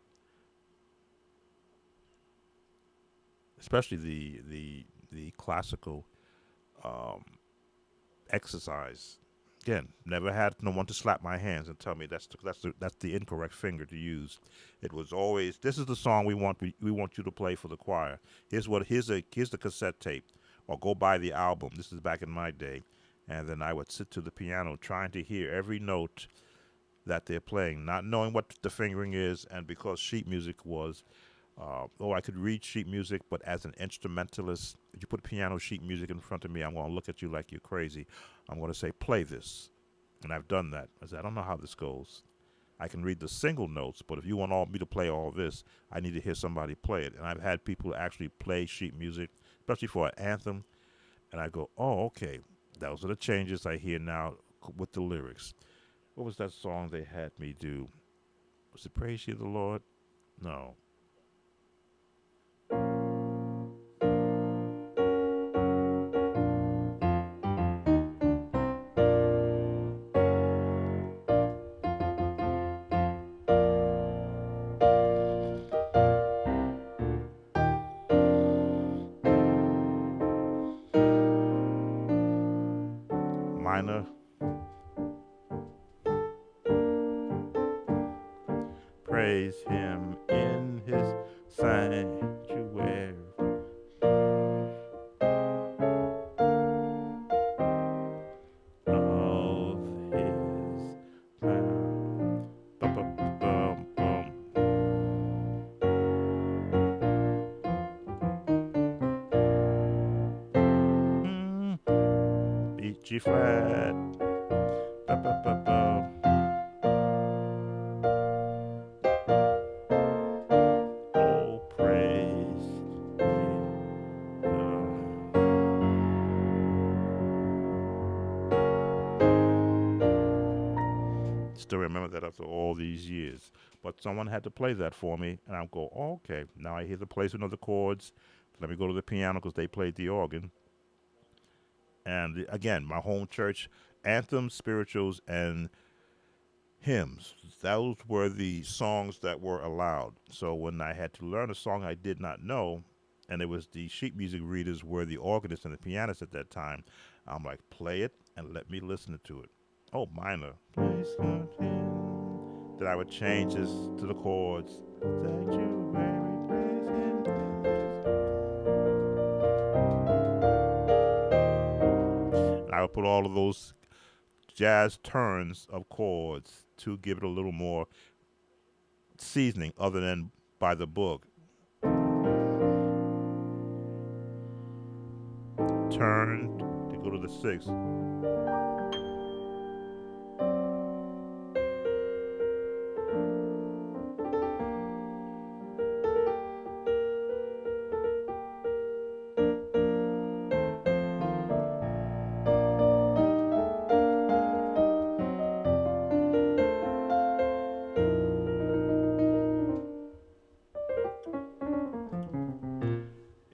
A: especially the classical um, exercise. Again, never had no one to slap my hands and tell me that's the incorrect finger to use. It was always, this is the song we want you to play for the choir. Here's the cassette tape, or go buy the album. This is back in my day, and then I would sit to the piano trying to hear every note that they're playing, not knowing what the fingering is, and because sheet music was, I could read sheet music, but as an instrumentalist, if you put piano sheet music in front of me, I'm going to look at you like you're crazy. I'm going to say, play this. And I've done that. I said, I don't know how this goes. I can read the single notes, but if you want me to play all this, I need to hear somebody play it. And I've had people actually play sheet music, especially for an anthem, and I go, oh, okay. Those are the changes I hear now with the lyrics. What was that song they had me do? Was it Praise Ye the Lord? No. Minor. Praise him in his sanctuary. Of his power. Bum, bum, bum, bum. G flat. Ba, ba, ba, ba. Oh, praise ye the. Still remember that after all these years. But someone had to play that for me, and I'll go, oh, okay, now I hear the placement of the chords. Let me go to the piano because they played the organ. And again, my home church, anthems, spirituals, and hymns. Those were the songs that were allowed. So when I had to learn a song I did not know, and it was the sheet music readers were the organist and the pianist at that time, I'm like, play it and let me listen to it. Oh, minor. Place of him. Then I would change this to the chords. Sanctuary, praise him. And I would put all of those jazz turns of chords to give it a little more seasoning other than by the book. Turn to go to the sixth.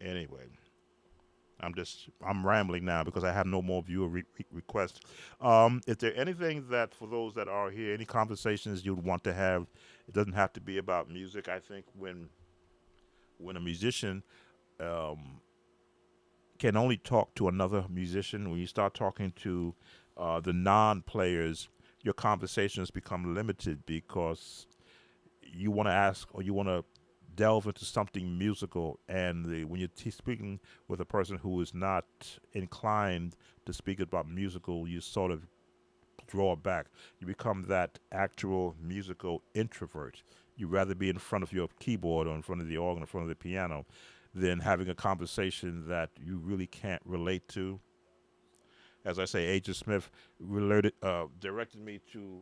A: Anyway, I'm rambling now because I have no more viewer requests. Is there anything that for those that are here, any conversations you'd want to have? It doesn't have to be about music. I think when a musician um, can only talk to another musician, when you start talking to the non-players, your conversations become limited because you want to ask or you want to delve into something musical, and when you're speaking with a person who is not inclined to speak about musical, you sort of draw back. You become that actual musical introvert. You rather be in front of your keyboard or in front of the organ, in front of the piano, than having a conversation that you really can't relate to. As I say, Agent Smith directed me to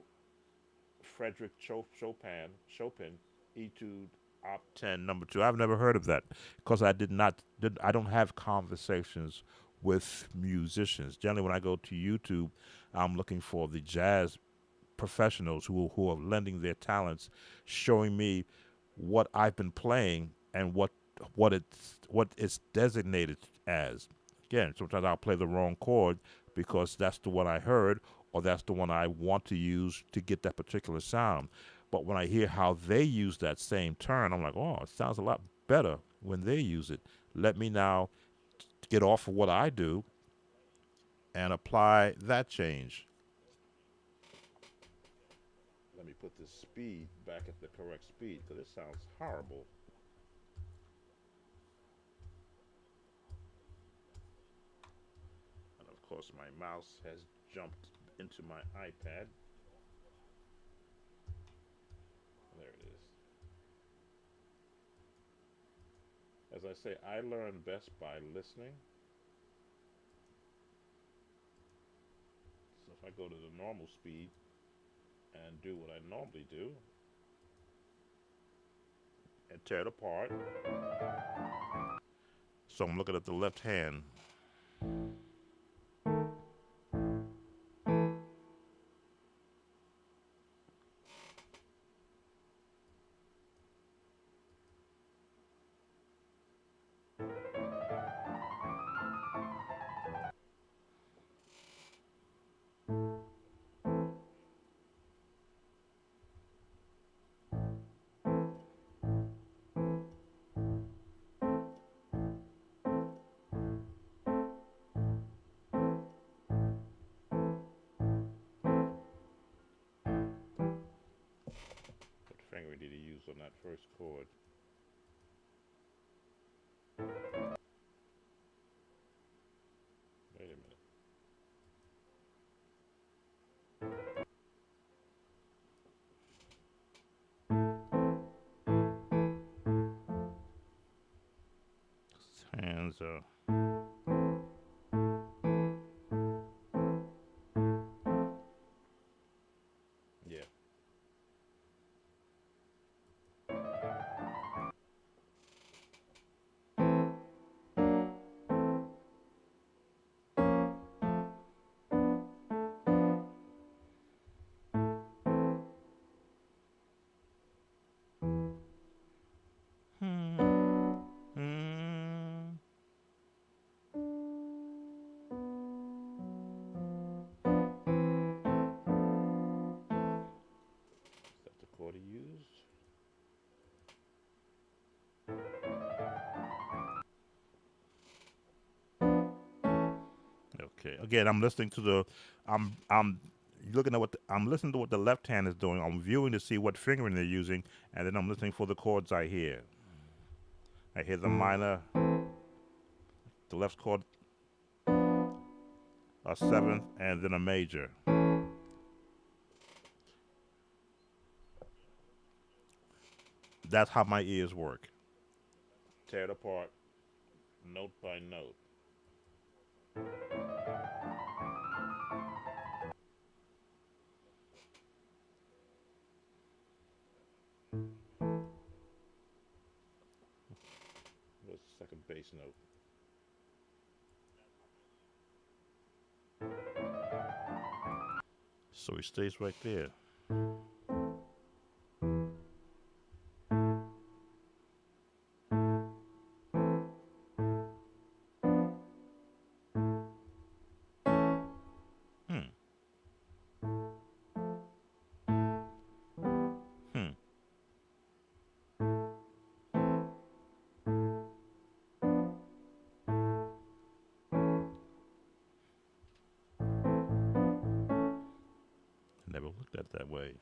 A: Chopin, Etude Op 10 number 2. I've never heard of that because I don't have conversations with musicians. Generally when I go to YouTube, I'm looking for the jazz professionals who are lending their talents, showing me what I've been playing and what it's designated as. Again, sometimes I'll play the wrong chord because that's the one I heard or that's the one I want to use to get that particular sound. But when I hear how they use that same turn, I'm like, oh, it sounds a lot better when they use it. Let me now get off of what I do and apply that change. Let me put this speed back at the correct speed because it sounds horrible. And of course, my mouse has jumped into my iPad. There it is. As I say, I learn best by listening. So if I go to the normal speed and do what I normally do and tear it apart. So I'm looking at the left hand. What finger did he use on that first chord? Wait a minute. His hands are. Yeah. Hmm. Is that the chord he used? Okay. Again, I'm listening to the. I'm looking at I'm listening to what the left hand is doing. I'm viewing to see what fingering they're using, and then I'm listening for the chords I hear. I hear the minor, the left chord, a seventh, and then a major. That's how my ears work. Tear it apart, note by note. What's the second bass note? So he stays right there. Hmm. Hmm. Never looked at it that way.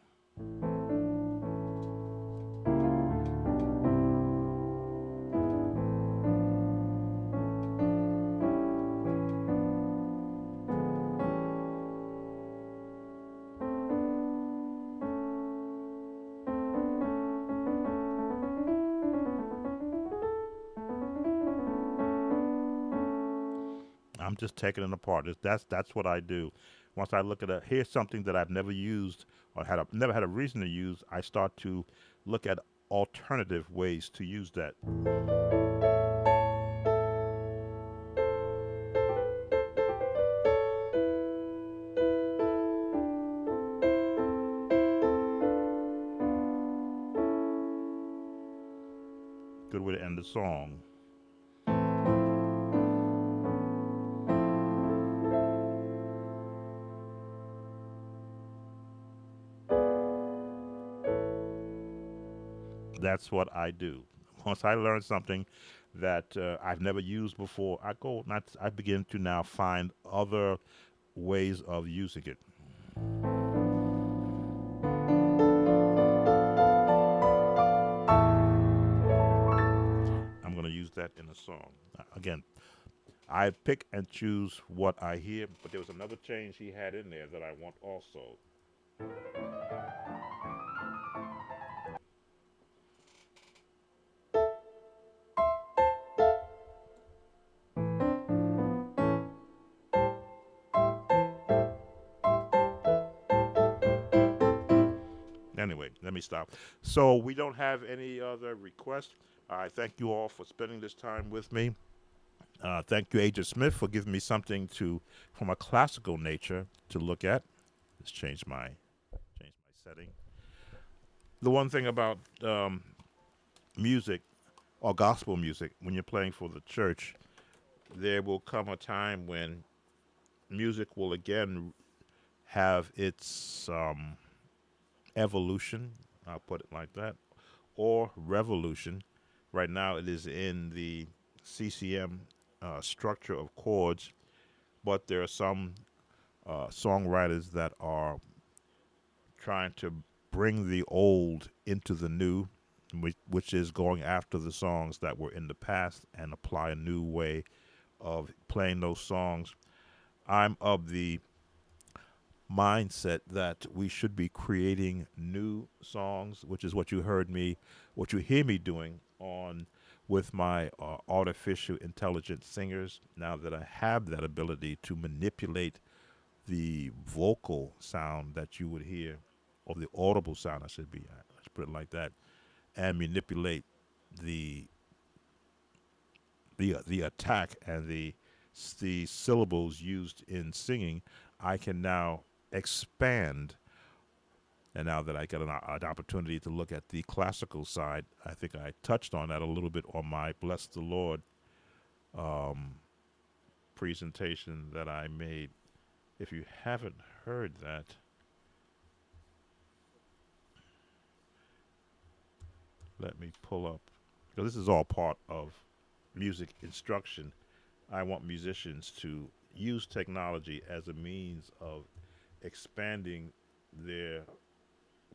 A: I'm just taking it apart. That's what I do. Once I look at here's something that I've never used or never had a reason to use, I start to look at alternative ways to use that. Good way to end the song. That's what I do. Once I learn something that I've never used before, I begin to now find other ways of using it. I'm going to use that in a song. Again, I pick and choose what I hear, but there was another change he had in there that I want also. Anyway, let me stop. So we don't have any other requests. I thank you all for spending this time with me. Thank you, Agent Smith, for giving me something from a classical nature to look at. Let's change my setting. The one thing about music or gospel music, when you're playing for the church, there will come a time when music will again have its evolution. I'll put it like that, or revolution. Right now, it is in the CCM structure of chords, but there are some songwriters that are trying to bring the old into the new, which is going after the songs that were in the past and apply a new way of playing those songs. I'm of the mindset that we should be creating new songs, which is what you hear me doing on with my artificial intelligent singers. Now that I have that ability to manipulate the vocal sound that you would hear, or the audible sound, I should be, let's put it like that, and manipulate the the attack and the syllables used in singing, I can now expand. And now that I get an opportunity to look at the classical side, I think I touched on that a little bit on my Bless the Lord um, presentation that I made. If you haven't heard that, let me pull up, because this is all part of music instruction. I want musicians to use technology as a means of expanding their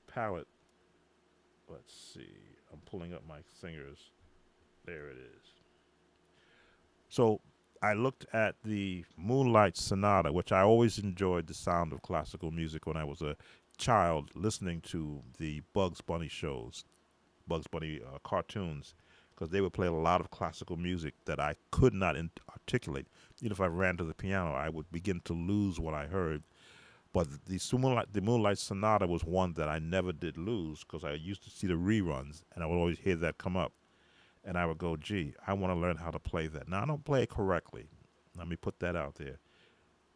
A: palette. Let's see. I'm pulling up my singers. There it is. So I looked at the Moonlight Sonata, which I always enjoyed the sound of classical music when I was a child listening to the Bugs Bunny shows, Bugs Bunny cartoons, because they would play a lot of classical music that I could not articulate. Even if I ran to the piano, I would begin to lose what I heard. But the Moonlight Sonata was one that I never did lose, because I used to see the reruns, and I would always hear that come up. And I would go, gee, I want to learn how to play that. Now, I don't play it correctly. Let me put that out there.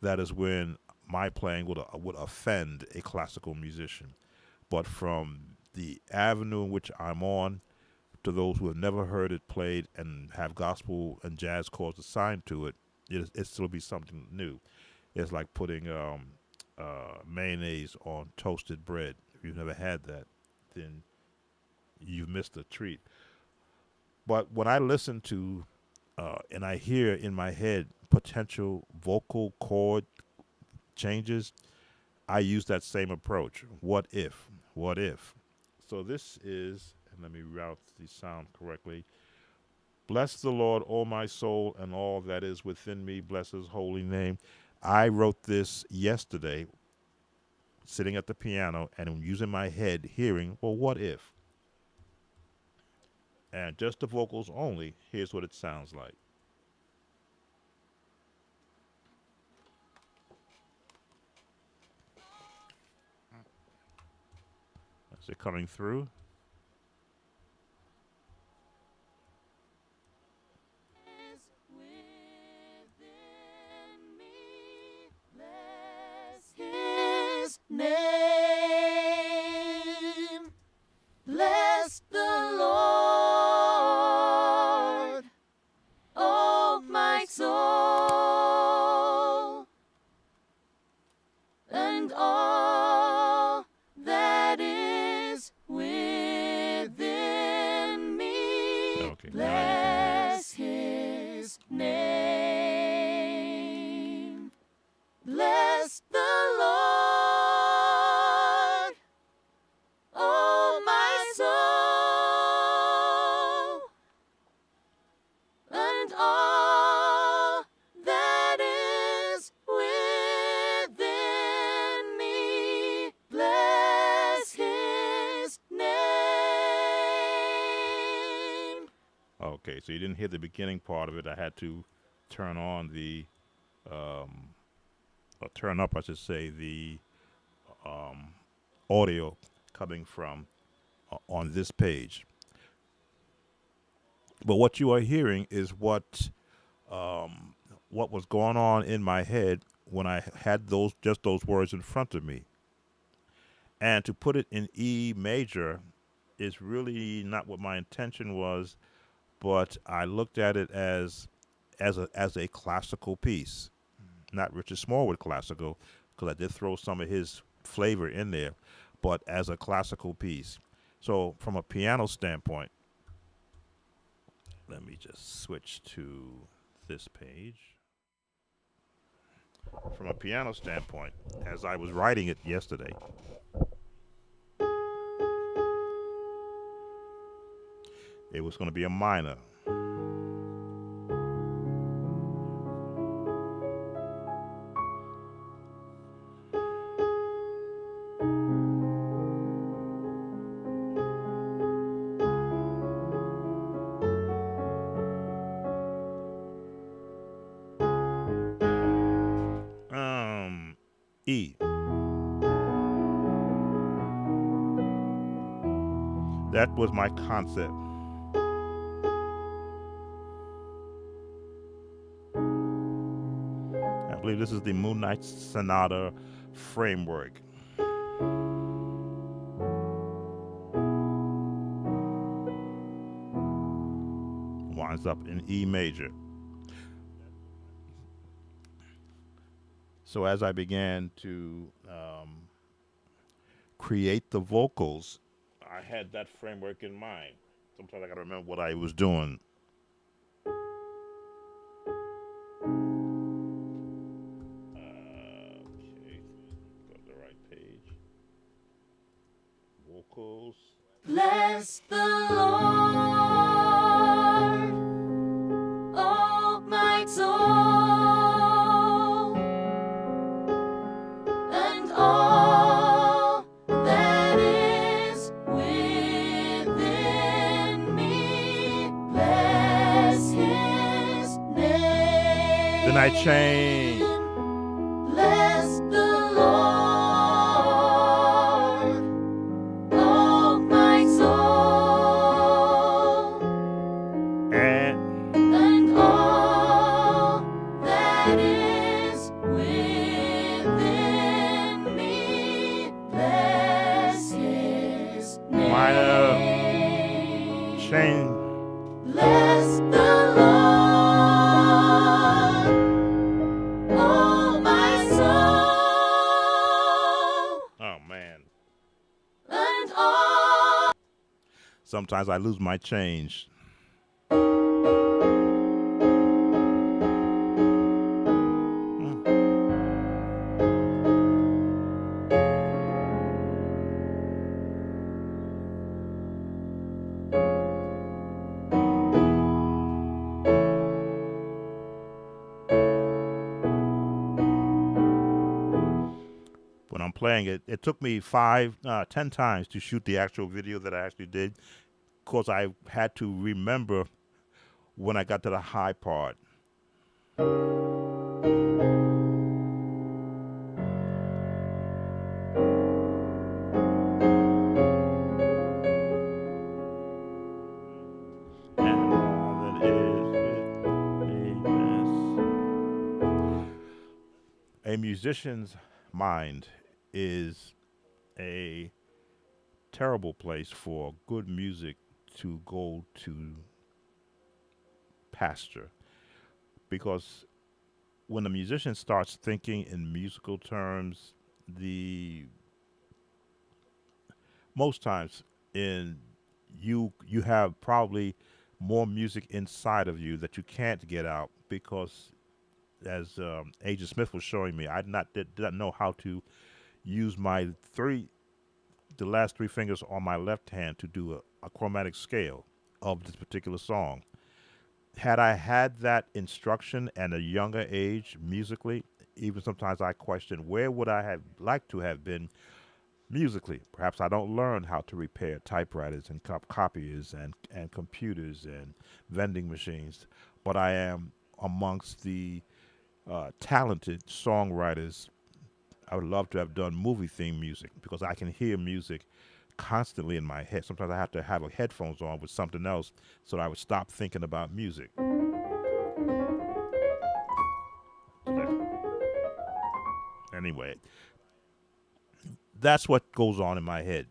A: That is when my playing would offend a classical musician. But from the avenue in which I'm on, to those who have never heard it played and have gospel and jazz chords assigned to it, it still be something new. It's like putting mayonnaise on toasted bread. If you've never had that, then you've missed a treat. But when I listen to and I hear in my head potential vocal chord changes, I use that same approach. What if? What if? So this is, and let me route the sound correctly. Bless the Lord, O my soul, and all that is within me. Bless his holy name. I wrote this yesterday, sitting at the piano and using my head, hearing, well, what if? And just the vocals only, here's what it sounds like. Is it coming through?
D: His name. Bless the Lord, oh my soul, and all that is within me.
A: Okay.
D: Bless his name. Bless the Lord, oh my soul, and all that is within me. Bless his name.
A: Okay, so you didn't hear the beginning part of it. I had to turn on the, or turn up, I should say, the audio coming from on this page. But what you are hearing is what was going on in my head when I had those words in front of me. And to put it in E major is really not what my intention was, but I looked at it as a classical piece, not Richard Smallwood classical, because I did throw some of his flavor in there, but as a classical piece. So from a piano standpoint, let me just switch to this page. From a piano standpoint, as I was writing it yesterday, it was going to be a minor. E. That was my concept. I believe this is the Moonlight Sonata framework. Winds up in E major. So as I began to create the vocals, I had that framework in mind. Sometimes I gotta remember what I was doing. Okay, go to the right page. Vocals.
D: Bless the Lord, oh my soul, and all that is within me. Bless his name.
A: Then I changed.
D: Bless the Lord, oh my soul, and all that is within me. Bless his
A: minor
D: name.
A: change.
D: Bless the Lord, oh my soul,
A: Oh man.
D: and all.
A: Sometimes I lose my change. When I'm playing it, it took me 10 times to shoot the actual video that I actually did. Of course, I had to remember when I got to the high part. A musician's mind is a terrible place for good music to go to pasture because when a musician starts thinking in musical terms, the most times in you have probably more music inside of you that you can't get out because as Agent Smith was showing me, did not know how to use my the last three fingers on my left hand to do a chromatic scale of this particular song. Had I had that instruction at a younger age musically, even sometimes I question where would I have liked to have been musically. Perhaps I don't learn how to repair typewriters and copiers and computers and vending machines, but I am amongst the talented songwriters. I would love to have done movie theme music because I can hear music constantly in my head. Sometimes I have to have a headphones on with something else so that I would stop thinking about music. Anyway, that's what goes on in my head.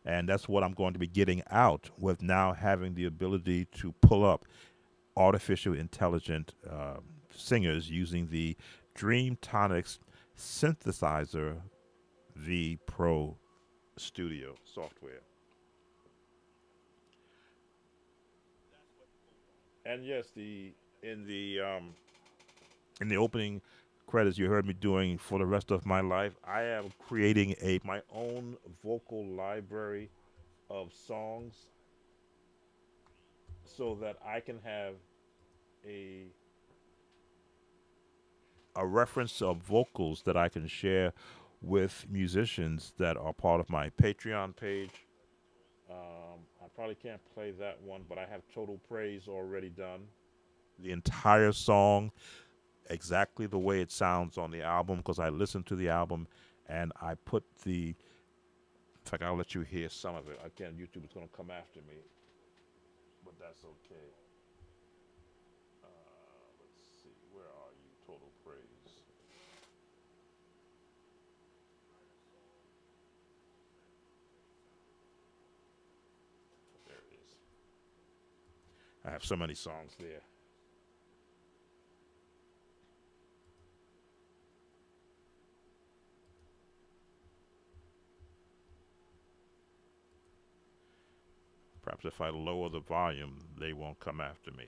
A: And that's what I'm going to be getting out with now having the ability to pull up artificial intelligent singers using the Dream Tonics synthesizer V Pro Studio software. And yes, the in the um, in the opening credits you heard me doing for the rest of my life, I am creating a my own vocal library of songs so that I can have a a reference of vocals that I can share with musicians that are part of my Patreon page. I probably can't play that one, but I have Total Praise already done. The entire song, exactly the way it sounds on the album, because I listened to the album and I put the. In fact, I'll let you hear some of it. Again, YouTube is going to come after me, but that's okay. Let's see. Where are you? Total Praise. There it is. I have so many songs there. Perhaps if I lower the volume, they won't come after me.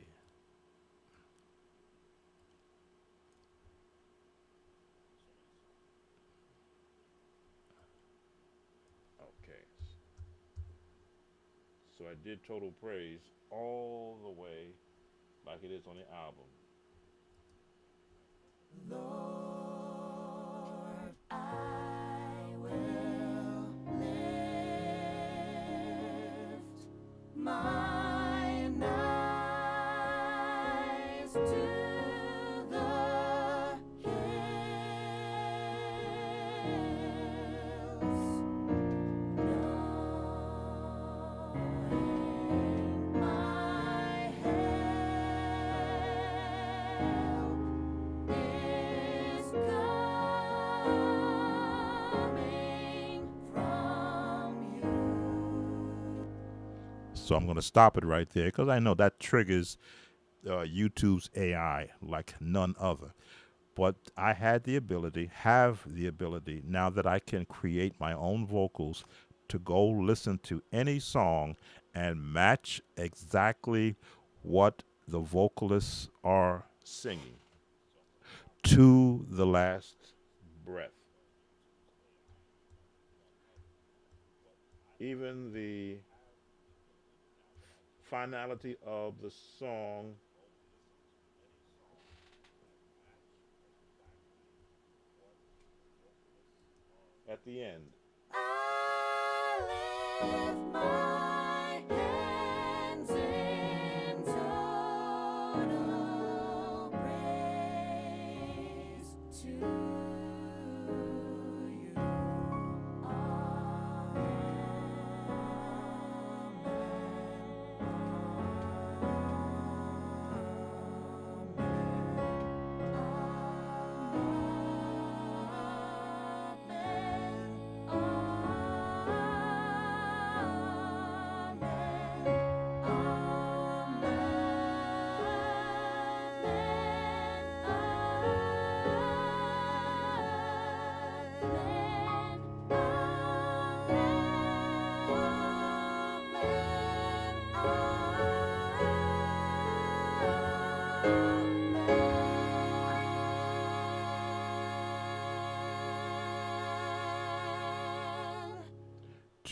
A: Okay. So I did Total Praise all the way like it is on the album.
D: Lord, I will lift mine eyes to the hills, knowing my help is coming from you.
A: So I'm going to stop it right there because I know that triggers YouTube's AI like none other. But I have the ability, now that I can create my own vocals, to go listen to any song and match exactly what the vocalists are singing to the last breath. Even the finality of the song at the end.
D: I lift my hands in total praise to you.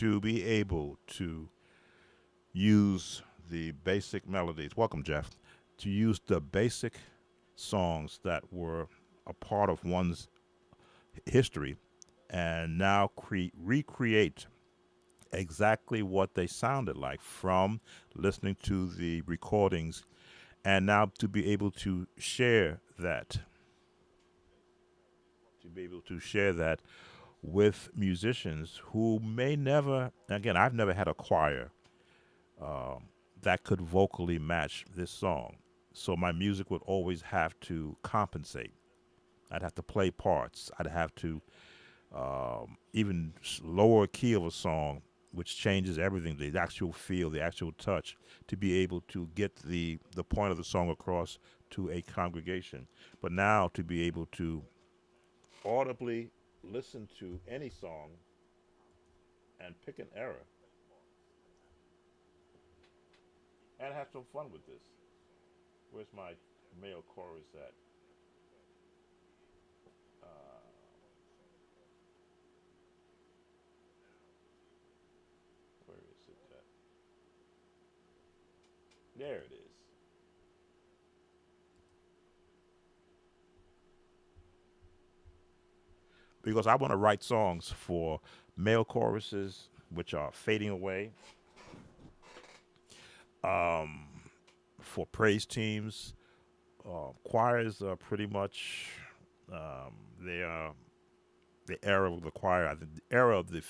A: to be able to use the basic melodies. Welcome, Jeff. To use the basic songs that were a part of one's history and now recreate exactly what they sounded like from listening to the recordings, and now to be able to share that, with musicians who may never, again, I've never had a choir that could vocally match this song. So my music would always have to compensate. I'd have to play parts. I'd have to even lower key of a song, which changes everything, the actual feel, the actual touch, to be able to get the point of the song across to a congregation. But now to be able to audibly listen to any song and pick an error and have some fun with this. Where's my male chorus at? Where is it at? There it is. Because I want to write songs for male choruses, which are fading away, for praise teams. Choirs are pretty much they are the era of the choir. I think the era of the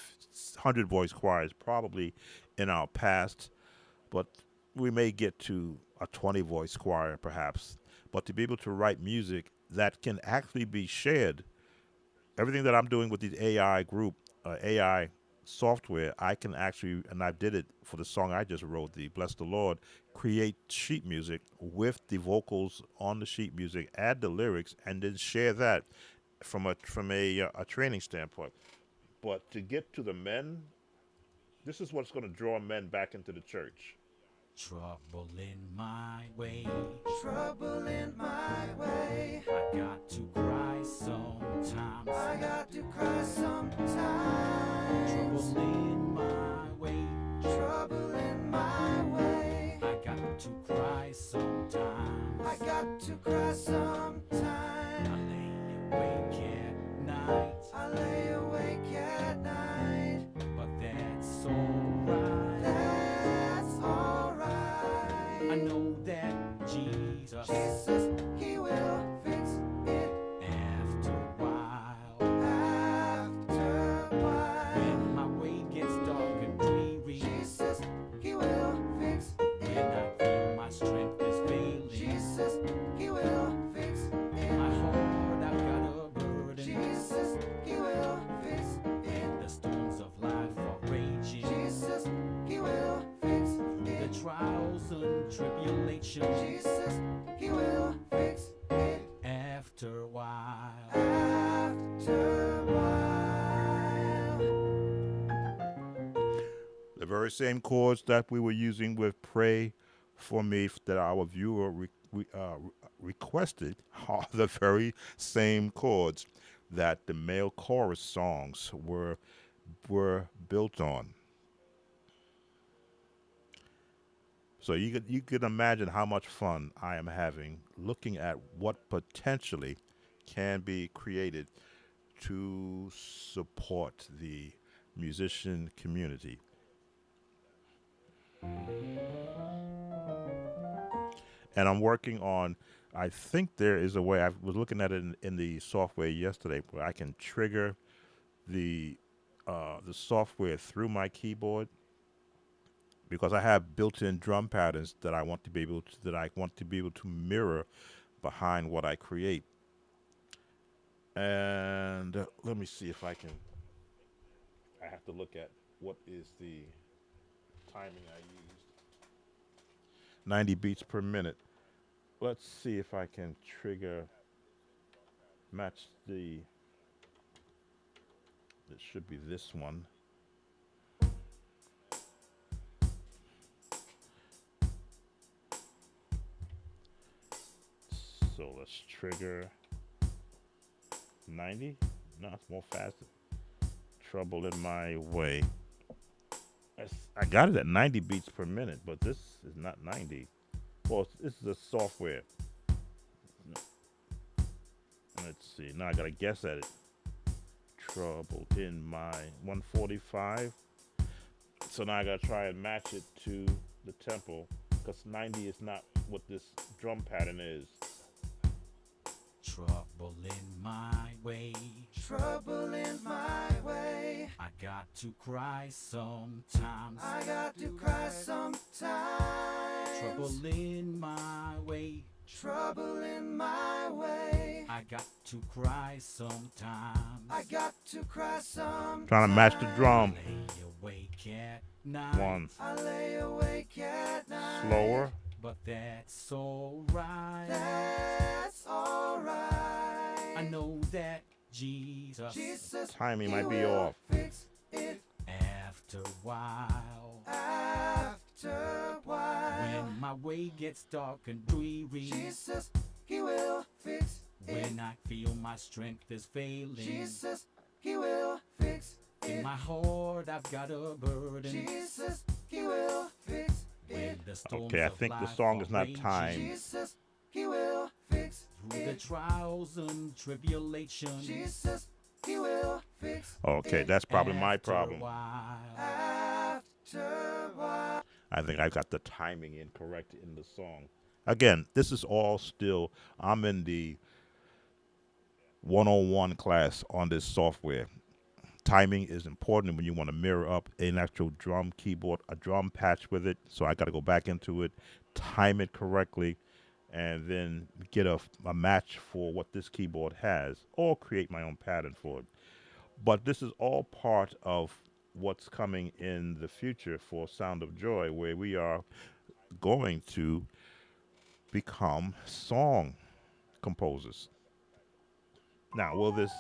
A: 100 voice choir is probably in our past, but we may get to a 20 voice choir perhaps. But to be able to write music that can actually be shared, everything that I'm doing with the AI software, I can actually, and I did it for the song I just wrote, the Bless the Lord, create sheet music with the vocals on the sheet music, add the lyrics, and then share that from a training standpoint. But to get to the men, this is what's going to draw men back into the church.
E: Trouble in my way.
D: Trouble in my way.
E: I got to cry sometimes.
D: I got to cry sometimes.
E: Trouble in my way.
D: Trouble in my way.
E: I got to cry sometimes.
D: I got to cry
E: I
D: sometimes.
E: lay awake at night,
D: I lay awake at night.
E: but that's alright.
D: That's alright.
E: I know that Jesus,
D: Jesus, He will fix it
E: after a while,
D: after a while.
E: when my way gets dark and dreary,
D: Jesus, He will fix
E: when
D: it.
E: I feel my strength is failing,
D: Jesus, He will fix
E: in my
D: it.
E: heart I've got a burden.
D: Jesus, He will fix it.
E: The storms of life are raging,
D: Jesus, He will fix
E: through the
D: it.
E: trials and tribulations.
D: Jesus, He will fix it.
E: After a while,
D: After a while.
A: The very same chords that we were using with "Pray for Me" that our viewer requested are the very same chords that the male chorus songs were built on. So you could imagine how much fun I am having looking at what potentially can be created to support the musician community. And I'm working on. I think there is a way. I was looking at it in the software yesterday, where I can trigger the the software through my keyboard, because I have built-in drum patterns that I want to be able to mirror behind what I create. And let me see if I can. I have to look at what is the timing I used. 90 beats per minute. Let's see if I can match the. It should be this one. So let's trigger 90. No, it's more faster. Trouble in my way. I got it at 90 beats per minute, but this is not 90. Well, this is a software. Let's see. Now I gotta guess at it. Trouble in my 145. So now I gotta try and match it to the tempo, because 90 is not what this drum pattern is.
E: Trouble in my way.
D: Trouble in my way.
E: I got to cry sometimes.
D: I got to cry sometimes.
E: Trouble in my way.
D: Trouble in my way.
E: I got to cry sometimes.
D: I got to cry sometimes.
A: Trying to match the drum.
E: Lay awake at night.
A: One.
D: I lay awake at night.
A: Slower.
E: But that's alright.
D: That's alright.
E: I know that Jesus,
D: Jesus,
A: Timing
D: he
A: might be
D: will
A: off.
D: fix it
E: after a while,
D: after a while.
E: when my way gets dark and dreary,
D: Jesus, he will fix it.
E: when I feel my strength is failing,
D: Jesus, he will fix
E: in
D: it.
E: my heart I've got a burden.
D: Jesus, he will fix
E: When
D: it.
E: the storms
A: Okay, I
E: of
A: think the
E: life
A: song
E: are
A: is not
E: raging,
A: timed.
D: Jesus, he will fix
E: through the
D: it.
E: trials and tribulations.
D: Jesus, he will fix
A: Okay,
D: it.
A: that's probably my
E: after a
A: problem.
E: while.
D: After a while.
A: I think I got the timing incorrect in the song. Again, this is all still, I'm in the 101 class on this software. Timing is important when you want to mirror up an actual drum keyboard, a drum patch with it. So I got to go back into it, time it correctly, and then get a match for what this keyboard has, or create my own pattern for it. But this is all part of what's coming in the future for Sound of Joy, where we are going to become song composers. Now, will this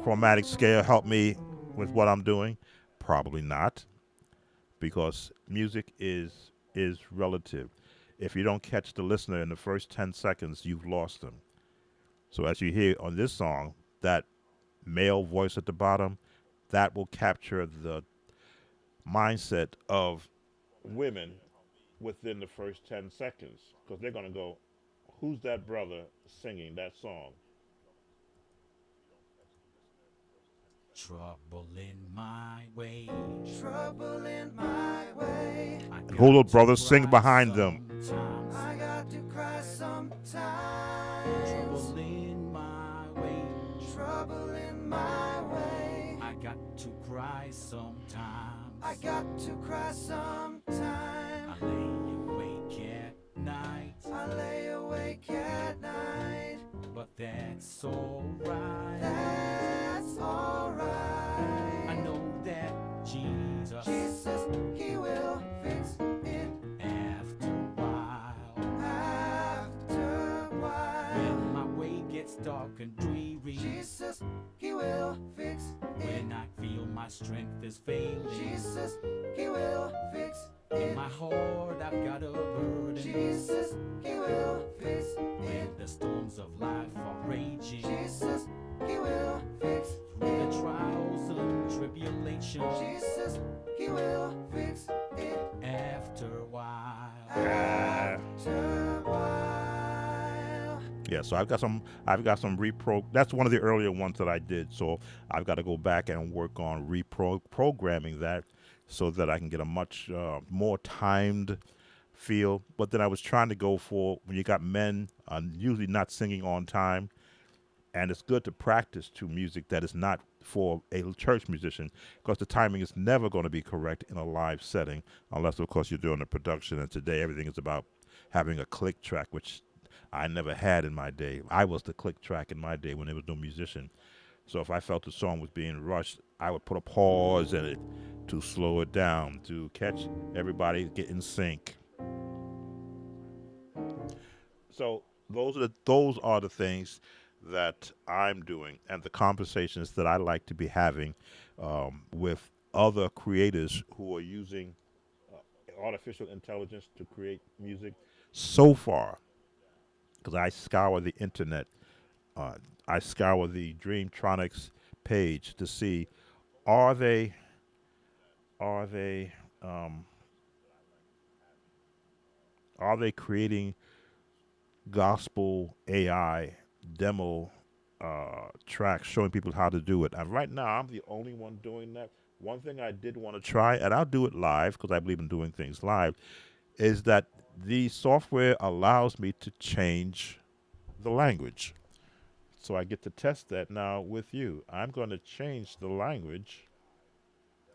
A: chromatic scale help me with what I'm doing? Probably not, because music is relative. If you don't catch the listener in the first 10 seconds, you've lost them. So as you hear on this song, that male voice at the bottom, that will capture the mindset of women within the first 10 seconds, because they're going to go, who's that brother singing that song?
E: Trouble in my way.
D: Trouble in my way.
E: I
A: And who little
E: got to
A: brothers sing
E: cry
A: behind them?
E: sometimes.
D: I got to cry sometimes.
E: Trouble in my way.
D: Trouble in my way.
E: I got to cry sometimes.
D: I got to cry sometimes.
E: I lay awake at night,
D: I lay awake at night.
E: but that's alright.
D: That's alright.
E: I know that Jesus,
D: Jesus, he will fix it
E: after a while,
D: after a while.
E: when my way gets dark and dreary,
D: Jesus, he will fix it.
E: when I feel my strength is failing,
D: Jesus, he will fix
E: in
D: it.
E: my heart I've got a burden.
D: Jesus, he will fix
E: When
D: it.
E: the storms of life are raging,
D: Jesus, he will fix
E: through the
D: it.
E: trials and tribulations,
D: Jesus, he will fix it.
E: after a while.
D: After a while.
A: Yeah, so I've got some repro. That's one of the earlier ones that I did. So I've got to go back and work on programming that, so that I can get a much more timed feel. But then I was trying to go for, when you got men usually not singing on time, and it's good to practice to music that is not for a church musician, because the timing is never going to be correct in a live setting, unless of course you're doing a production. And today everything is about having a click track, which I never had in my day. I was the click track in my day when there was no musician. So if I felt the song was being rushed, I would put a pause in it to slow it down, to catch everybody, get in sync. So those are the things that I'm doing, and the conversations that I like to be having with other creators who are using artificial intelligence to create music. So far, because I scour the internet, I scour the Dreamtronics page to see, are they Are they um, are they creating gospel AI demo tracks showing people how to do it? And right now, I'm the only one doing that. One thing I did want to try, and I'll do it live because I believe in doing things live, is that the software allows me to change the language. So I get to test that now with you. I'm going to change the language.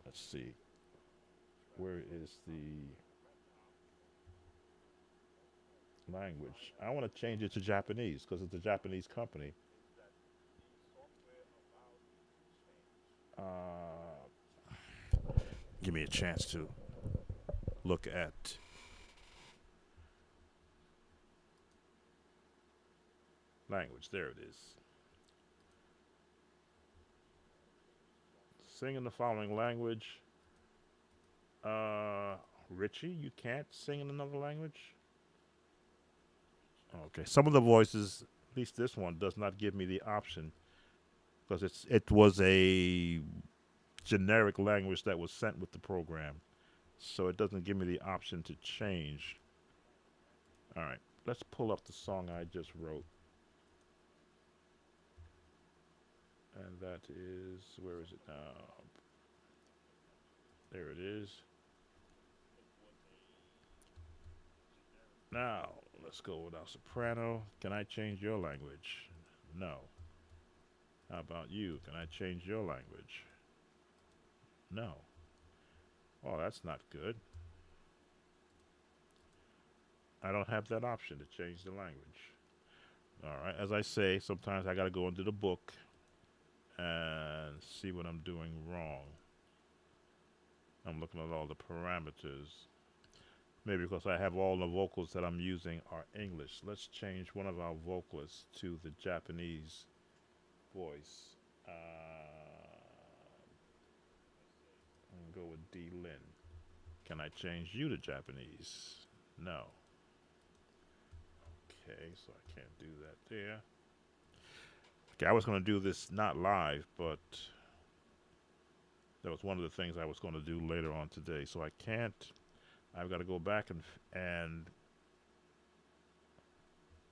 A: Let's see. Where is the language? I want to change it to Japanese because it's a Japanese company. Uh, Give me a chance to look at language. There it is. Sing in the following language. Uh, Richie, you can't sing in another language? Okay. Some of the voices, at least this one, does not give me the option because it was a generic language that was sent with the program. So it doesn't give me the option to change. All right. Let's pull up the song I just wrote. And that is, where is it now? There it is. Now, let's go with our soprano. Can I change your language? No. How about you? Can I change your language? No. Oh, that's not good. I don't have that option to change the language. All right. As I say, sometimes I got to go into the book and see what I'm doing wrong. I'm looking at all the parameters. Maybe because I have all the vocals that I'm using are English. Let's change one of our vocalists to the Japanese voice. I'm gonna go with D. Lin. Can I change you to Japanese? No. Okay, so I can't do that there. Okay, I was gonna do this not live, but that was one of the things I was gonna do later on today. So I can't. I've got to go back and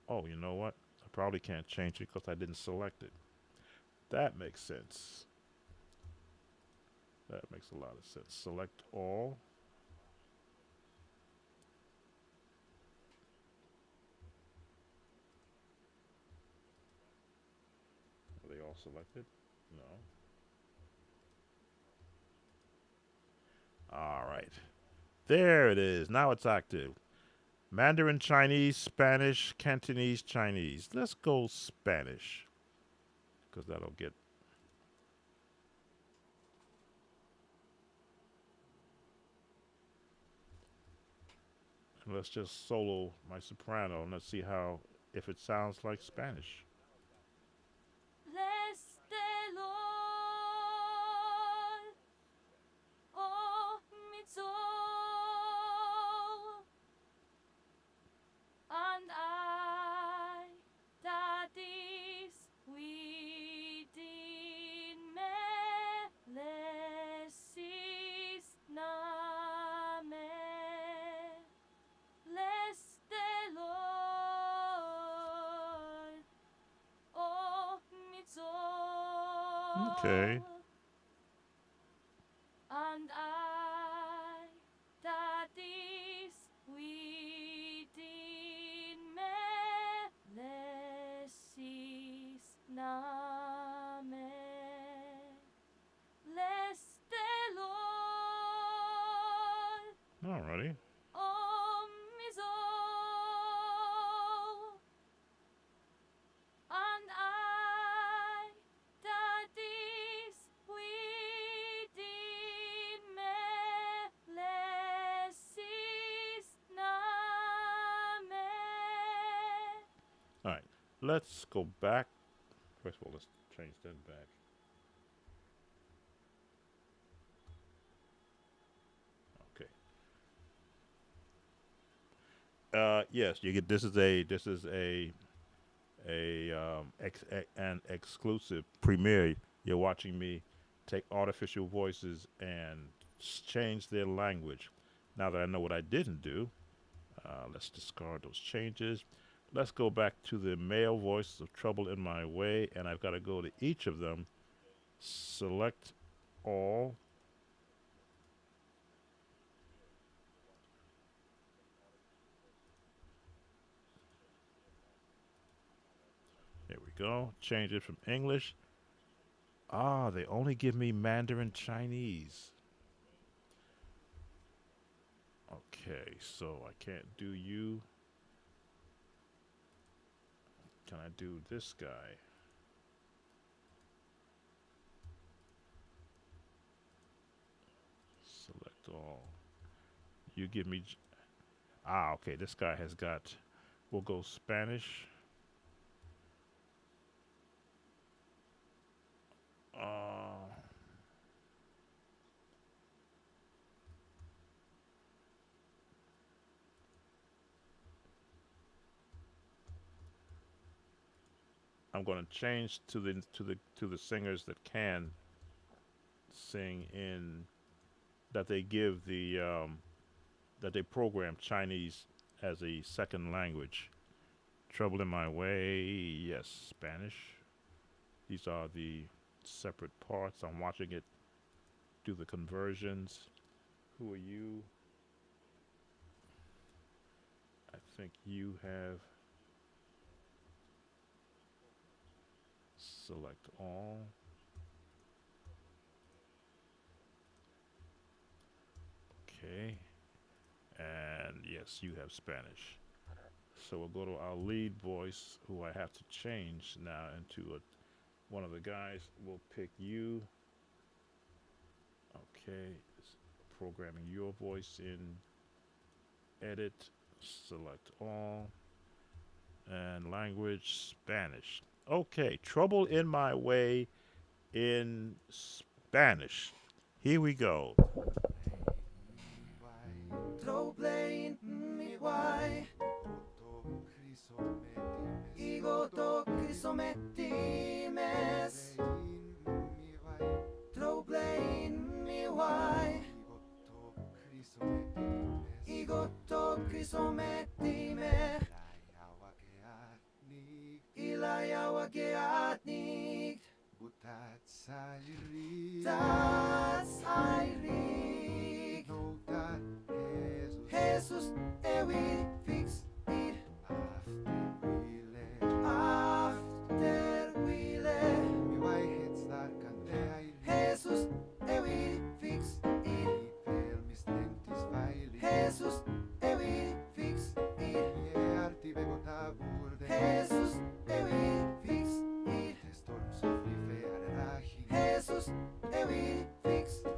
A: oh, you know what? I probably can't change it because I didn't select it. That makes sense. That makes a lot of sense. Select all. Are they all selected? No. All right. There it is. Now it's active. Mandarin Chinese, Spanish, Cantonese, Chinese. Let's go Spanish because that'll get. Let's just solo my soprano and let's see how if it sounds like Spanish.
F: Bless the Lord, oh my soul, and I that is within me. Bless his name. Bless the Lord, oh my
A: Okay.
F: soul, and I that is within me. Bless his name. Bless the Lord,
A: Alrighty.
F: oh my soul, and I that is within me. Bless his name.
A: All right. Let's go back. First of all, let's change that back. Okay. Yes, you get. This is an exclusive premiere. You're watching me take artificial voices and change their language. Now that I know what I didn't do, let's discard those changes. Let's go back to the male voices of Trouble in My Way, and I've got to go to each of them, select all. There we go. Change it from English. Ah, they only give me Mandarin Chinese. Okay, so I can't do you. Can I do this guy? Select all. You give me. Ah, okay, this guy has got. We'll go Spanish. Uh, I'm going to change to the singers that can sing in that they give the that they program Chinese as a second language. Trouble in My Way, yes, Spanish. These are the separate parts. I'm watching it do the conversions. Who are you? I think you have select all. Okay. And yes, you have Spanish. So we'll go to our lead voice, who I have to change now into one of the guys. We'll pick you. Okay. Programming your voice in edit, select all, and language Spanish. Okay, Trouble in My Way in Spanish. Here we go.
D: Trouble in mi guai, igoto crisometimes. Trouble in mi guai, igoto crisometime. Ilayawa geatnik, das airik. Jesus ewi fix it after we let. Jesus ewi fix it. Jesus ewi fix it. Jesus ewi fix it. Jesus ewi fix it.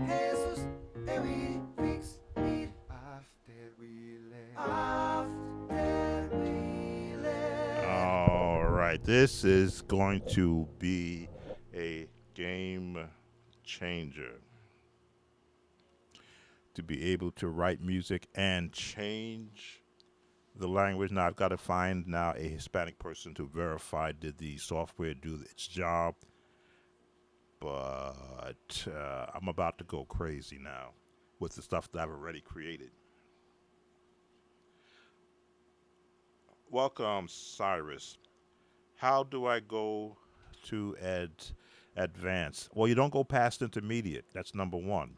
D: Jesus ewi fix it. After we let.
A: All right, this is going to be a game changer. To be able to write music and change the language. Now I've got to find now a Hispanic person to verify did the software do its job. But I'm about to go crazy now with the stuff that I've already created. Welcome, Cyrus. How do I go to advanced? Well, you don't go past intermediate. That's number one.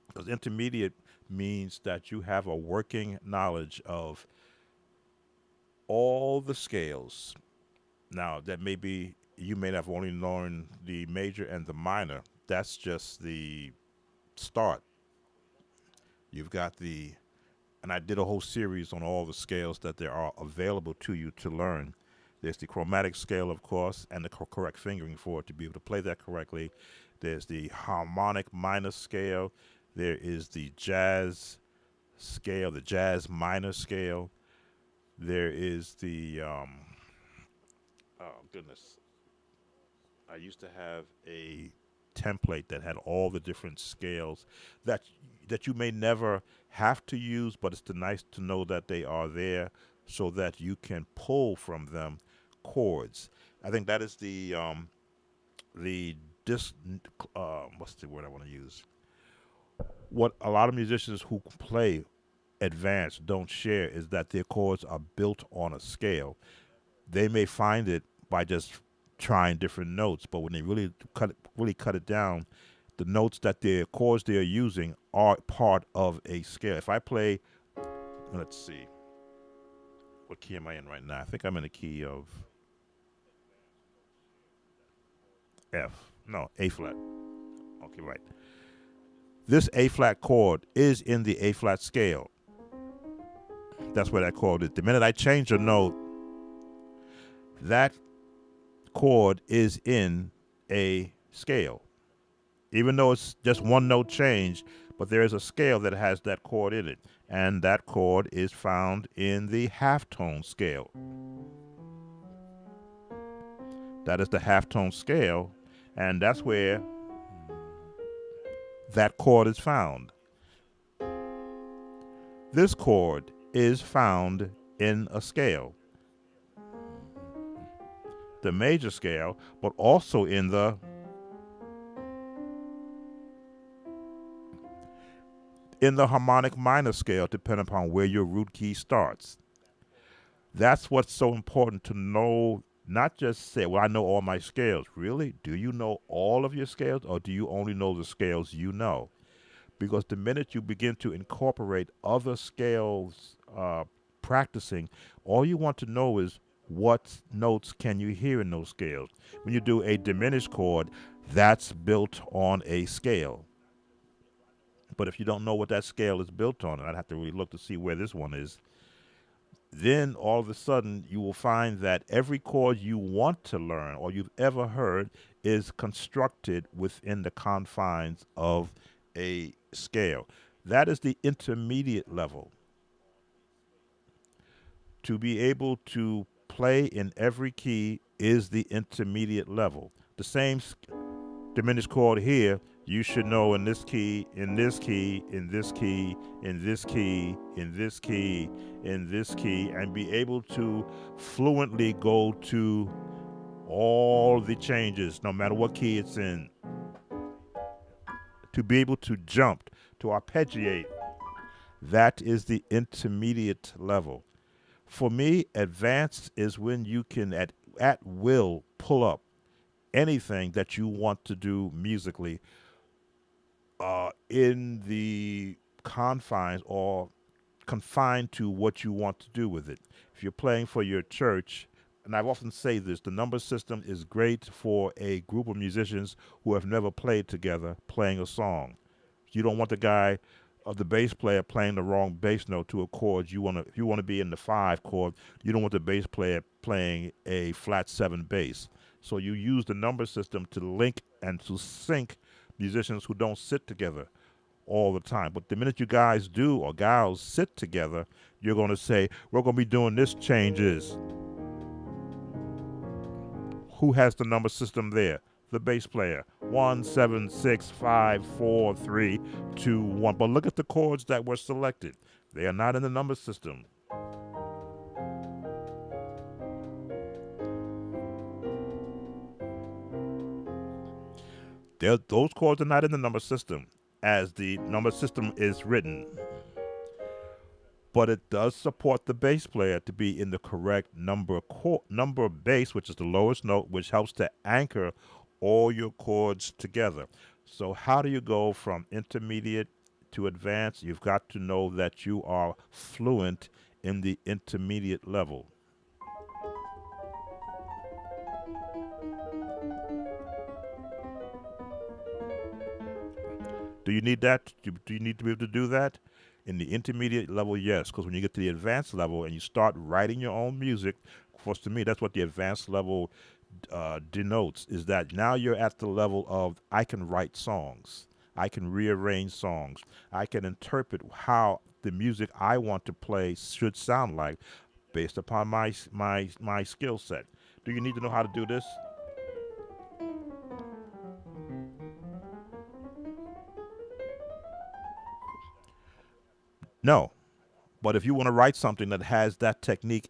A: Because intermediate means that you have a working knowledge of all the scales. Now, that may be, you may have only known the major and the minor. That's just the start. You've got and I did a whole series on all the scales that there are available to you to learn. There's the chromatic scale, of course, and the correct fingering for it to be able to play that correctly. There's the harmonic minor scale. There is the jazz scale, the jazz minor scale. There is the, oh goodness, I used to have a template that had all the different scales that you may never have to use, but it's nice to know that they are there so that you can pull from them chords. I think that is the dis what's the word I want to use? What a lot of musicians who play advanced don't share is that their chords are built on a scale. They may find it by just trying different notes, but when they really cut it down, the notes that their chords they're using are part of a scale. If I play, let's see, what key am I in right now? I think I'm in the key of F. No, A flat. Okay, right. This A flat chord is in the A flat scale. That's what I called it. The minute I change a note, that chord is in a scale. Even though it's just one note change, but there is a scale that has that chord in it. And that chord is found in the halftone scale. That is the halftone scale, and that's where that chord is found. This chord is found in a scale, the major scale, but also in the harmonic minor scale, depending upon where your root key starts. That's what's so important to know. Not just say, well, I know all my scales. Really? Do you know all of your scales, or do you only know the scales you know? Because the minute you begin to incorporate other scales practicing, all you want to know is what notes can you hear in those scales. When you do a diminished chord, that's built on a scale. But if you don't know what that scale is built on, and I'd have to really look to see where this one is, then all of a sudden you will find that every chord you want to learn or you've ever heard is constructed within the confines of a scale. That is the intermediate level. To be able to play in every key is the intermediate level. The same diminished chord here, you should know in this key, in this key, in this key, in this key, in this key, in this key, and be able to fluently go to all the changes, no matter what key it's in. To be able to jump, to arpeggiate, that is the intermediate level. For me, advanced is when you can at will pull up anything that you want to do musically in the confines or confined to what you want to do with it. If you're playing for your church, and I've often say this, the number system is great for a group of musicians who have never played together playing a song. You don't want the guy the bass player playing the wrong bass note to a chord. If you want to be in the 5 chord, you don't want the bass player playing a flat 7 bass. So you use the number system to link and to sync musicians who don't sit together all the time. But the minute you guys do or gals sit together, you're going to say, we're going to be doing this changes. Who has the number system there? The bass player. 1, 7, 6, 5, 4, 3, 2, 1. But look at the chords that were selected. They are not in the number system. Those chords are not in the number system as the number system is written. But it does support the bass player to be in the correct number bass, which is the lowest note, which helps to anchor all your chords together. So how do you go from intermediate to advanced? You've got to know that you are fluent in the intermediate level. Do you need that? Do you need to be able to do that? In the intermediate level, yes, because when you get to the advanced level and you start writing your own music, of course, to me, that's what the advanced level denotes, is that now you're at the level of I can write songs, I can rearrange songs, I can interpret how the music I want to play should sound like based upon my skill set. Do you need to know how to do this? No. But if you want to write something that has that technique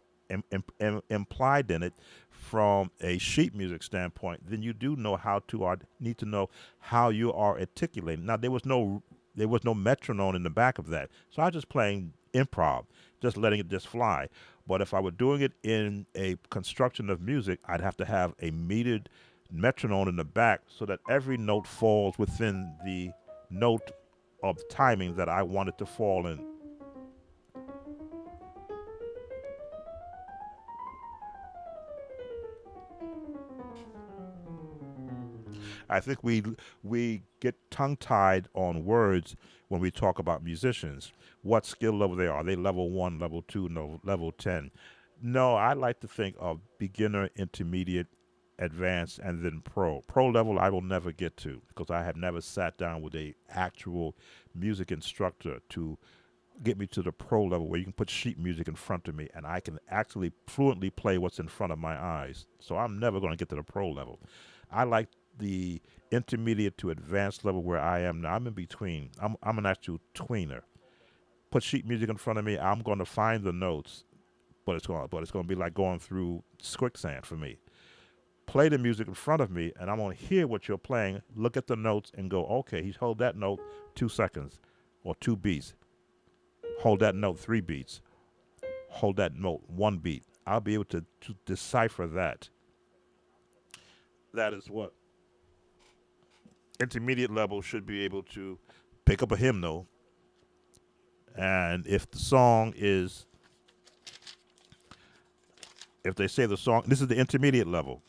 A: implied in it from a sheet music standpoint, then you do know how to need to know how you are articulating. Now there was no metronome in the back of that, so I was just playing improv, just letting it just fly. But if I were doing it in a construction of music, I'd have to have a metered metronome in the back so that every note falls within the note of timing that I wanted to fall in. I think we get tongue tied on words when we talk about musicians. What skill level they are? Are they level 1, level 2, no, level 10? No, I like to think of beginner, intermediate, advanced, and then pro. Pro level I will never get to because I have never sat down with a actual music instructor to get me to the pro level where you can put sheet music in front of me and I can actually fluently play what's in front of my eyes. So I'm never going to get to the pro level. I like the intermediate to advanced level where I am now. I'm in between. I'm an actual tweener. Put sheet music in front of me, I'm going to find the notes, but it's going to be like going through quicksand for me. Play the music in front of me, and I'm going to hear what you're playing, look at the notes, and go, okay, he's hold that note 2 seconds or 2 beats. Hold that note 3 beats. Hold that note 1 beat. I'll be able to decipher that. That is what intermediate level should be able to pick up a hymnal. And if they say the song, this is the intermediate level.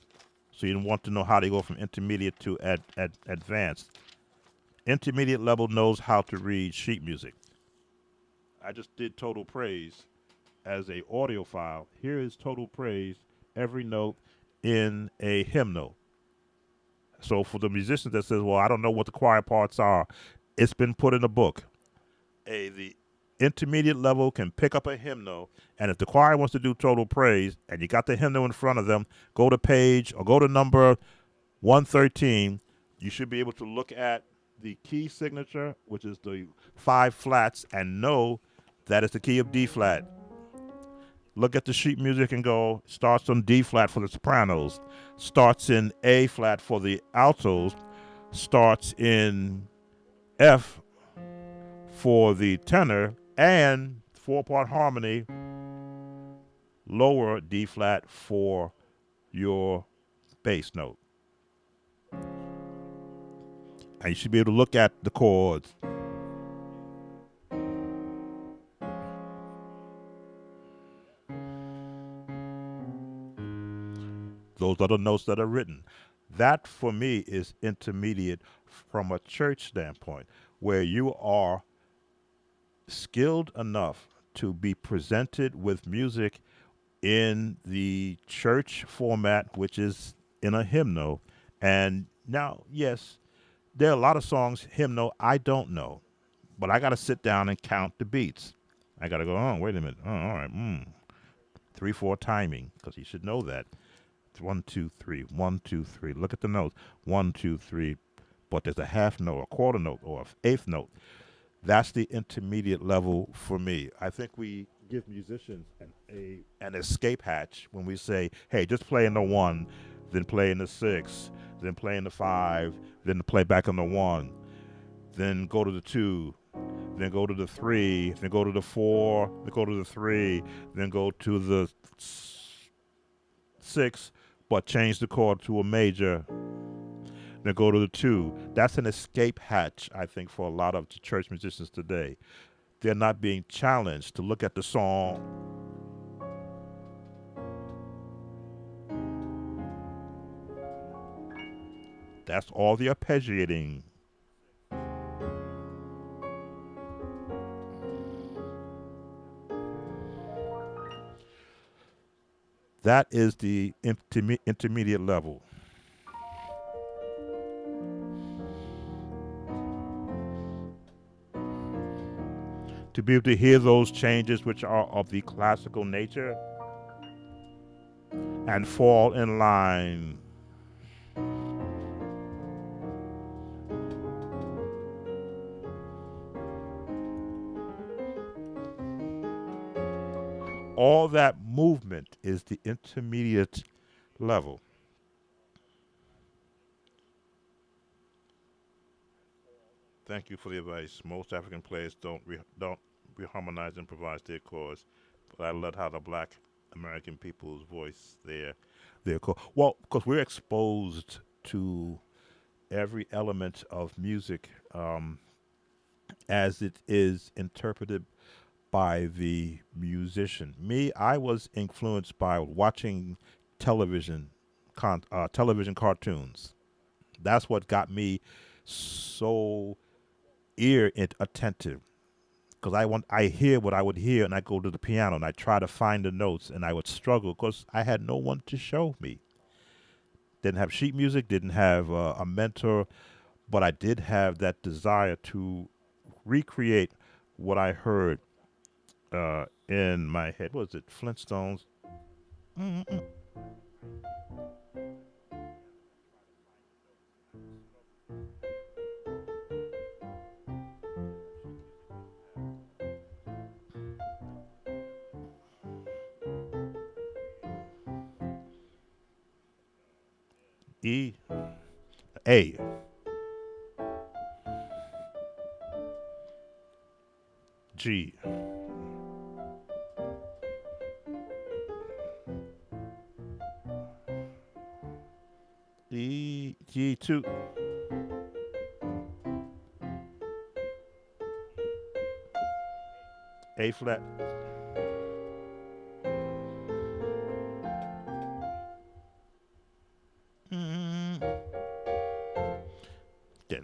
A: So you want to know how they go from intermediate to advanced. Intermediate level knows how to read sheet music. I just did Total Praise as a audio file. Here is Total Praise, every note in a hymnal. So for the musicians that says, well, I don't know what the choir parts are, it's been put in a book. The intermediate level can pick up a hymnal, and if the choir wants to do Total Praise and you got the hymnal in front of them, go to page or go to number 113. You should be able to look at the key signature, which is the 5 flats, and know that it's the key of D flat. Look at the sheet music and go, starts on D flat for the sopranos, starts in A flat for the altos, starts in F for the tenor, and 4-part harmony, lower D flat for your bass note. And you should be able to look at the chords. Those are the notes that are written. That, for me, is intermediate from a church standpoint, where you are skilled enough to be presented with music in the church format, which is in a hymnal. And now, yes, there are a lot of songs, hymnal, I don't know, but I got to sit down and count the beats. I got to go, oh, wait a minute. Oh, all right. 3/4 timing, because you should know that. It's 1, 2, 3, 1, 2, 3. Look at the notes. 1, 2, 3. But there's a half note, a quarter note, or an eighth note. That's the intermediate level for me. I think we give musicians an escape hatch when we say, hey, just play in the 1, then play in the 6, then play in the 5, then play back on the 1, then go to the 2, then go to the 3, then go to the 4, then go to the 3, then go to the 6, but change the chord to a major, then go to the 2. That's an escape hatch, I think, for a lot of the church musicians today. They're not being challenged to look at the song. That's all the arpeggiating. That is the intermediate level. To be able to hear those changes, which are of the classical nature, and fall in line. All that movement is the intermediate level. Thank you for the advice. Most African players don't reharmonize and improvise their chords, but I love how the Black American people's voice their chord. Well, because we're exposed to every element of music as it is interpreted by the musician. Me, I was influenced by watching television, television cartoons. That's what got me so attentive because I hear what I would hear and I go to the piano and I try to find the notes and I would struggle because I had no one to show me. Didn't have sheet music, didn't have a mentor, but I did have that desire to recreate what I heard in my head. What was it? Flintstones. Mm-mm. E A G E G2 A flat. Mm.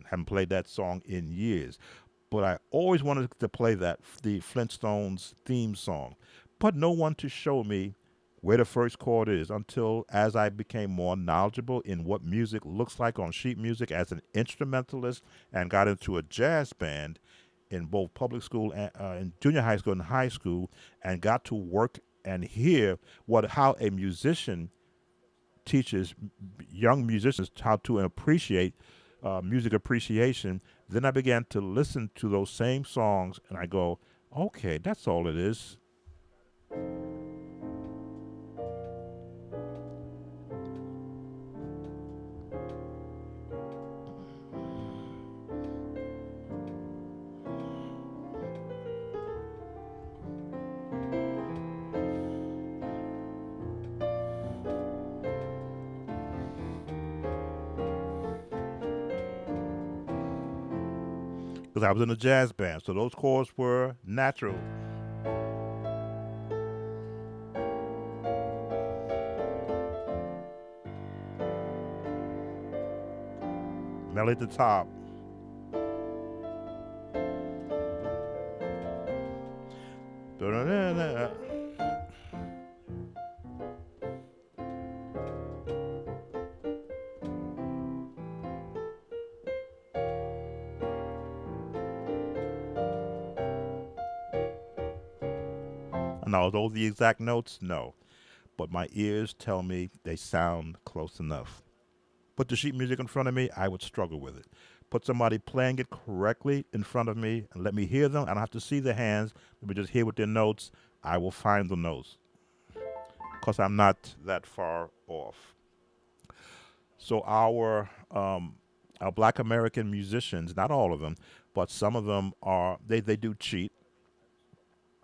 A: Haven't played that song in years, but I always wanted to play the Flintstones theme song, but no one to show me where the first chord is until as I became more knowledgeable in what music looks like on sheet music as an instrumentalist and got into a jazz band in both public school and in junior high school and high school and got to work and hear what how a musician teaches young musicians how to appreciate music appreciation. Then I began to listen to those same songs and I go, okay, that's all it is. Because I was in a jazz band, so those chords were natural. Melody at the top. Da-da-da-da. And are those the exact notes? No. But my ears tell me they sound close enough. Put the sheet music in front of me, I would struggle with it. Put somebody playing it correctly in front of me and let me hear them. I don't have to see their hands. Let me just hear with their notes. I will find the notes because I'm not that far off. So our Black American musicians, not all of them, but some of them are they do cheat.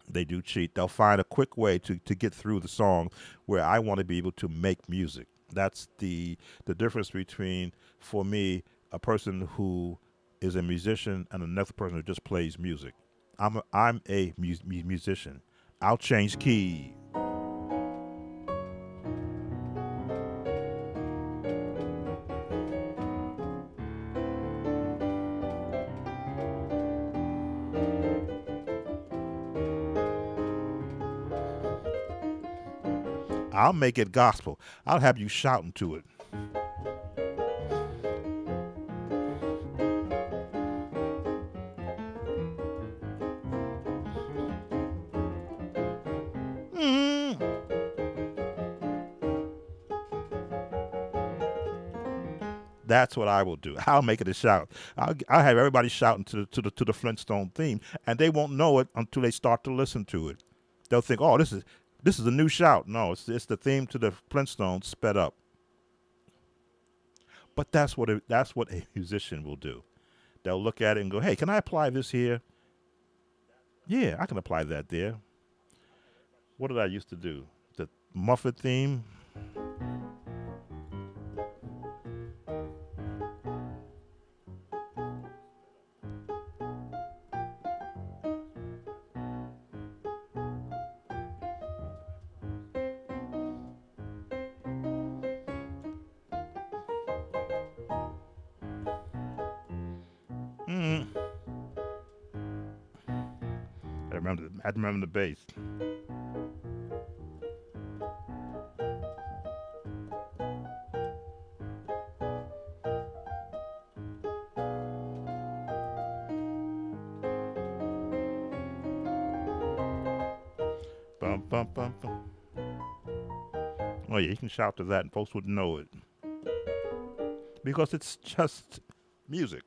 A: They do cheat. They'll find a quick way to get through the song where I want to be able to make music. That's the difference between, for me, a person who is a musician and another person who just plays music. I'm a musician. I'll change key. I'll make it gospel. I'll have you shouting to it. Mm. That's what I will do. I'll make it a shout. I'll have everybody shouting to the Flintstone theme, and they won't know it until they start to listen to it. They'll think, "Oh, this is This is a new shout. No, it's the theme to the Flintstones sped up. But that's what a musician will do. They'll look at it and go, "Hey, can I apply this here? Yeah, I can apply that there." What did I used to do? The Muffet theme. Mm. I remember the bass. Bum, bum, bum, bum. Oh yeah, you can shout to that and folks would know it because it's just music.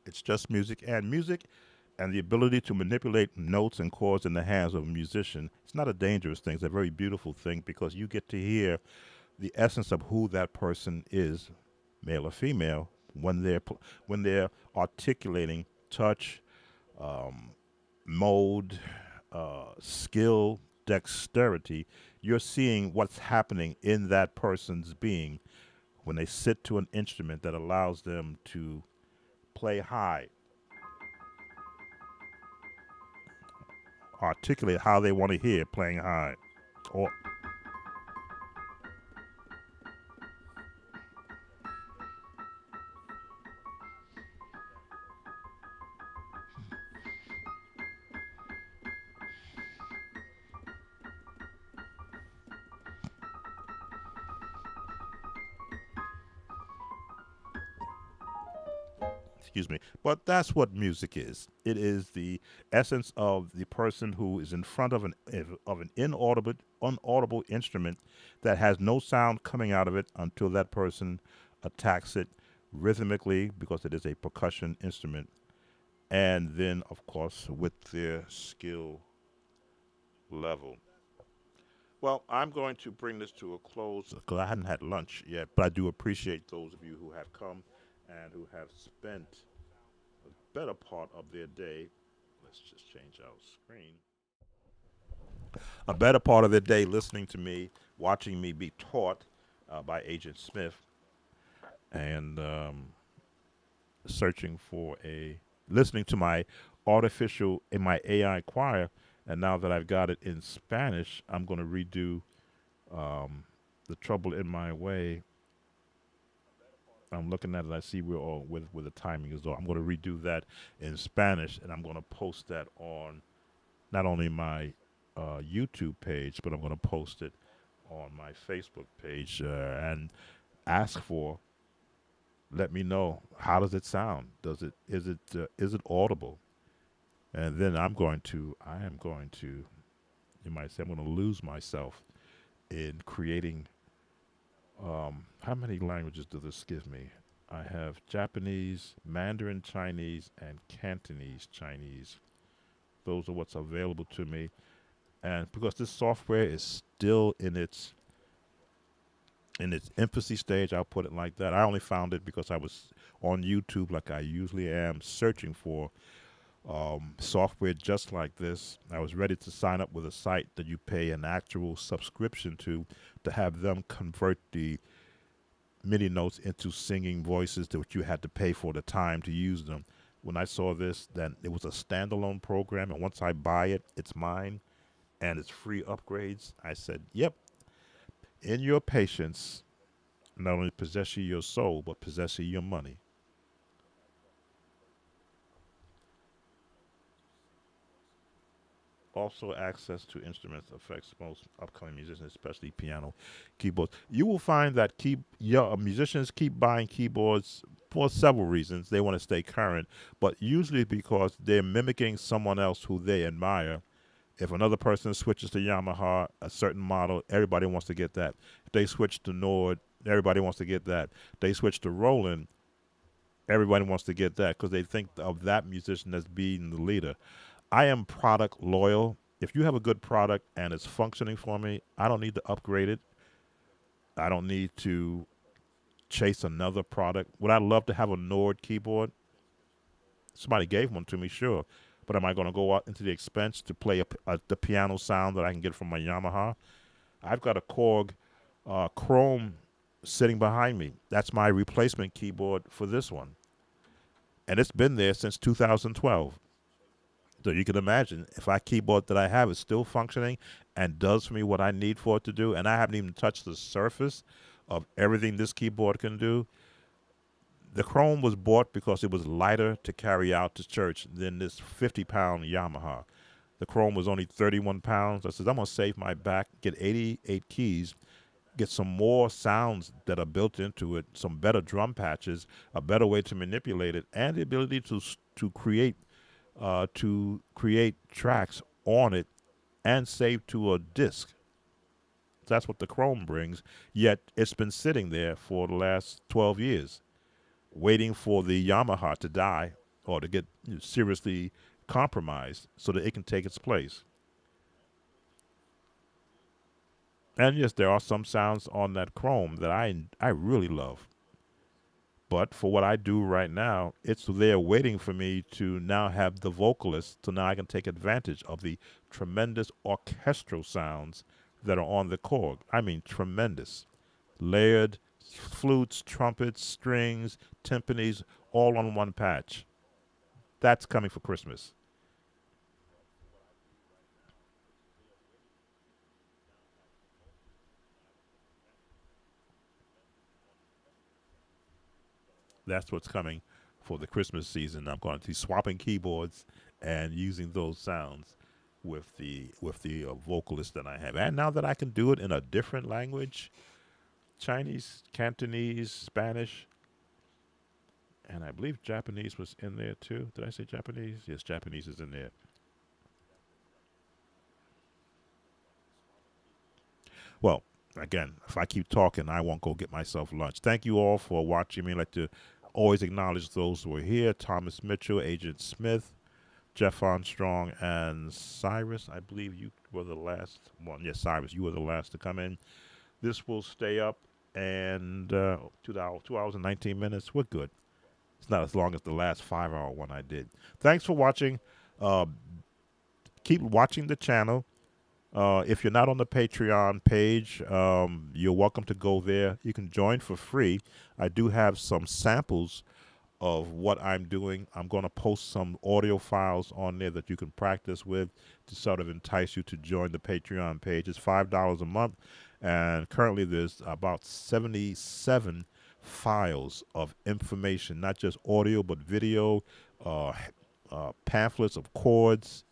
A: It's just music and the ability to manipulate notes and chords in the hands of a musician. It's not a dangerous thing. It's a very beautiful thing because you get to hear the essence of who that person is, male or female, when they're articulating touch, um, mode, skill, dexterity. You're seeing what's happening in that person's being when they sit to an instrument that allows them to play high, articulate how they want to hear playing high. Or excuse me. But that's what music is. It is the essence of the person who is in front of an unaudible instrument that has no sound coming out of it until that person attacks it rhythmically because it is a percussion instrument, and then of course with their skill level. Well, I'm going to bring this to a close because I hadn't had lunch yet, but I do appreciate those of you who have come and who have spent a better part of their day. Let's just change our screen. A better part of their day listening to me, watching me be taught by Agent Smith, and searching for listening to my artificial in my AI choir. And now that I've got it in Spanish, I'm going to redo the trouble in my way. I'm looking at it. I see we're all with the timing is all. I'm going to redo that in Spanish, and I'm going to post that on not only my YouTube page, but I'm going to post it on my Facebook page and ask for. Let me know, how does it sound? Is it audible? And then I am going to. You might say I'm going to lose myself in creating. How many languages does this give me? I have Japanese, Mandarin Chinese, and Cantonese Chinese. Those are what's available to me. And because this software is still in its infancy stage, I'll put it like that. I only found it because I was on YouTube, like I usually am, searching for software just like this. I was ready to sign up with a site that you pay an actual subscription to have them convert the MIDI notes into singing voices that you had to pay for the time to use them. When I saw this, then it was a standalone program, and once I buy it, it's mine, and it's free upgrades. I said, yep, in your patience, not only possess ye your soul, but possess ye your money. Also access to instruments affects most upcoming musicians, especially piano, keyboards. You will find that musicians keep buying keyboards for several reasons. They want to stay current, but usually because they're mimicking someone else who they admire. If another person switches to Yamaha, a certain model, everybody wants to get that. If they switch to Nord, everybody wants to get that. They switch to Roland, everybody wants to get that because they think of that musician as being the leader. I am product loyal. if you have a good product and it's functioning for me, I don't need to upgrade it. I don't need to chase another product. Would I love to have a Nord keyboard? Somebody gave one to me, sure. But am I going to go out into the expense to play the piano sound that I can get from my Yamaha? I've got a Korg Chrome sitting behind me. That's my replacement keyboard for this one. And it's been there since 2012. So you can imagine if my keyboard that I have is still functioning and does for me what I need for it to do, and I haven't even touched the surface of everything this keyboard can do. The Chrome was bought because it was lighter to carry out to church than this 50-pound Yamaha. The Chrome was only 31 pounds. I said, I'm going to save my back, get 88 keys, get some more sounds that are built into it, some better drum patches, a better way to manipulate it, and the ability to create tracks on it and save to a disc. That's what the Chrome brings, yet it's been sitting there for the last 12 years, waiting for the Yamaha to die or to get seriously compromised so that it can take its place. And yes, there are some sounds on that Chrome that I really love. But for what I do right now, it's there waiting for me to now have the vocalist, so now I can take advantage of the tremendous orchestral sounds that are on the Korg. I mean, tremendous. Layered flutes, trumpets, strings, timpanis, all on one patch. That's coming for Christmas. That's what's coming for the Christmas season. I'm going to be swapping keyboards and using those sounds with the vocalist that I have. And now that I can do it in a different language, Chinese, Cantonese, Spanish, and I believe Japanese was in there too. Did I say Japanese? Yes, Japanese is in there. Well, again, if I keep talking, I won't go get myself lunch. Thank you all for watching me. I'd like to always acknowledge those who are here: Thomas Mitchell, Agent Smith, Jeff Armstrong, and Cyrus. I believe you were the last one. Yes, Cyrus, you were the last to come in. This will stay up, and 2 hours and 19 minutes. We're good. It's not as long as the last 5-hour one I did. Thanks for watching. Keep watching the channel. If you're not on the Patreon page, you're welcome to go there. You can join for free. I do have some samples of what I'm doing. I'm going to post some audio files on there that you can practice with to sort of entice you to join the Patreon page. It's $5 a month, and currently there's about 77 files of information, not just audio but video, pamphlets of chords,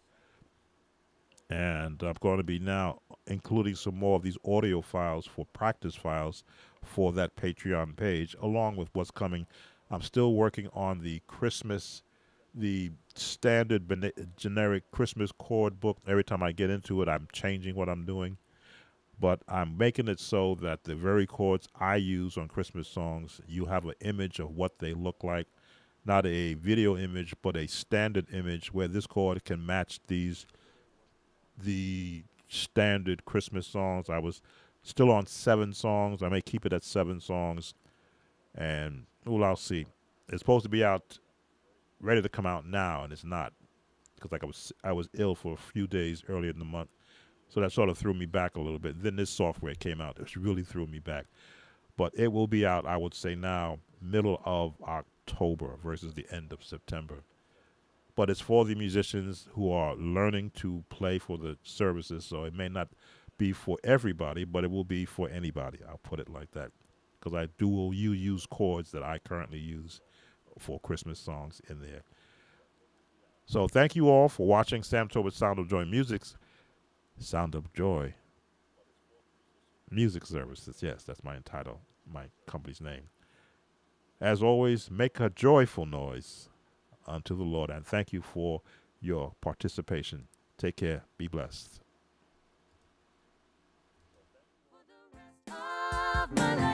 A: and I'm going to be now including some more of these audio files for practice files for that Patreon page, along with what's coming. I'm still working on the standard generic Christmas chord book. Every time I get into it, I'm changing what I'm doing. But I'm making it so that the very chords I use on Christmas songs, you have an image of what they look like. Not a video image, but a standard image where this chord can match the standard Christmas songs. I was still on 7 songs. I may keep it at 7 songs. And, well, I'll see. It's supposed to be out, ready to come out now, and it's not. Because I was ill for a few days earlier in the month. So that sort of threw me back a little bit. Then this software came out, which really threw me back. But it will be out, I would say now, middle of October versus the end of September. But it's for the musicians who are learning to play for the services, so it may not be for everybody, but it will be for anybody. I'll put it like that. Because you use chords that I currently use for Christmas songs in there. So thank you all for watching Sam Tobit's Sound of Joy Music's Sound of Joy Music Services. Yes, that's my company's name. As always, make a joyful noise unto the Lord, and thank you for your participation. Take care. Be blessed.
F: For the rest of my life.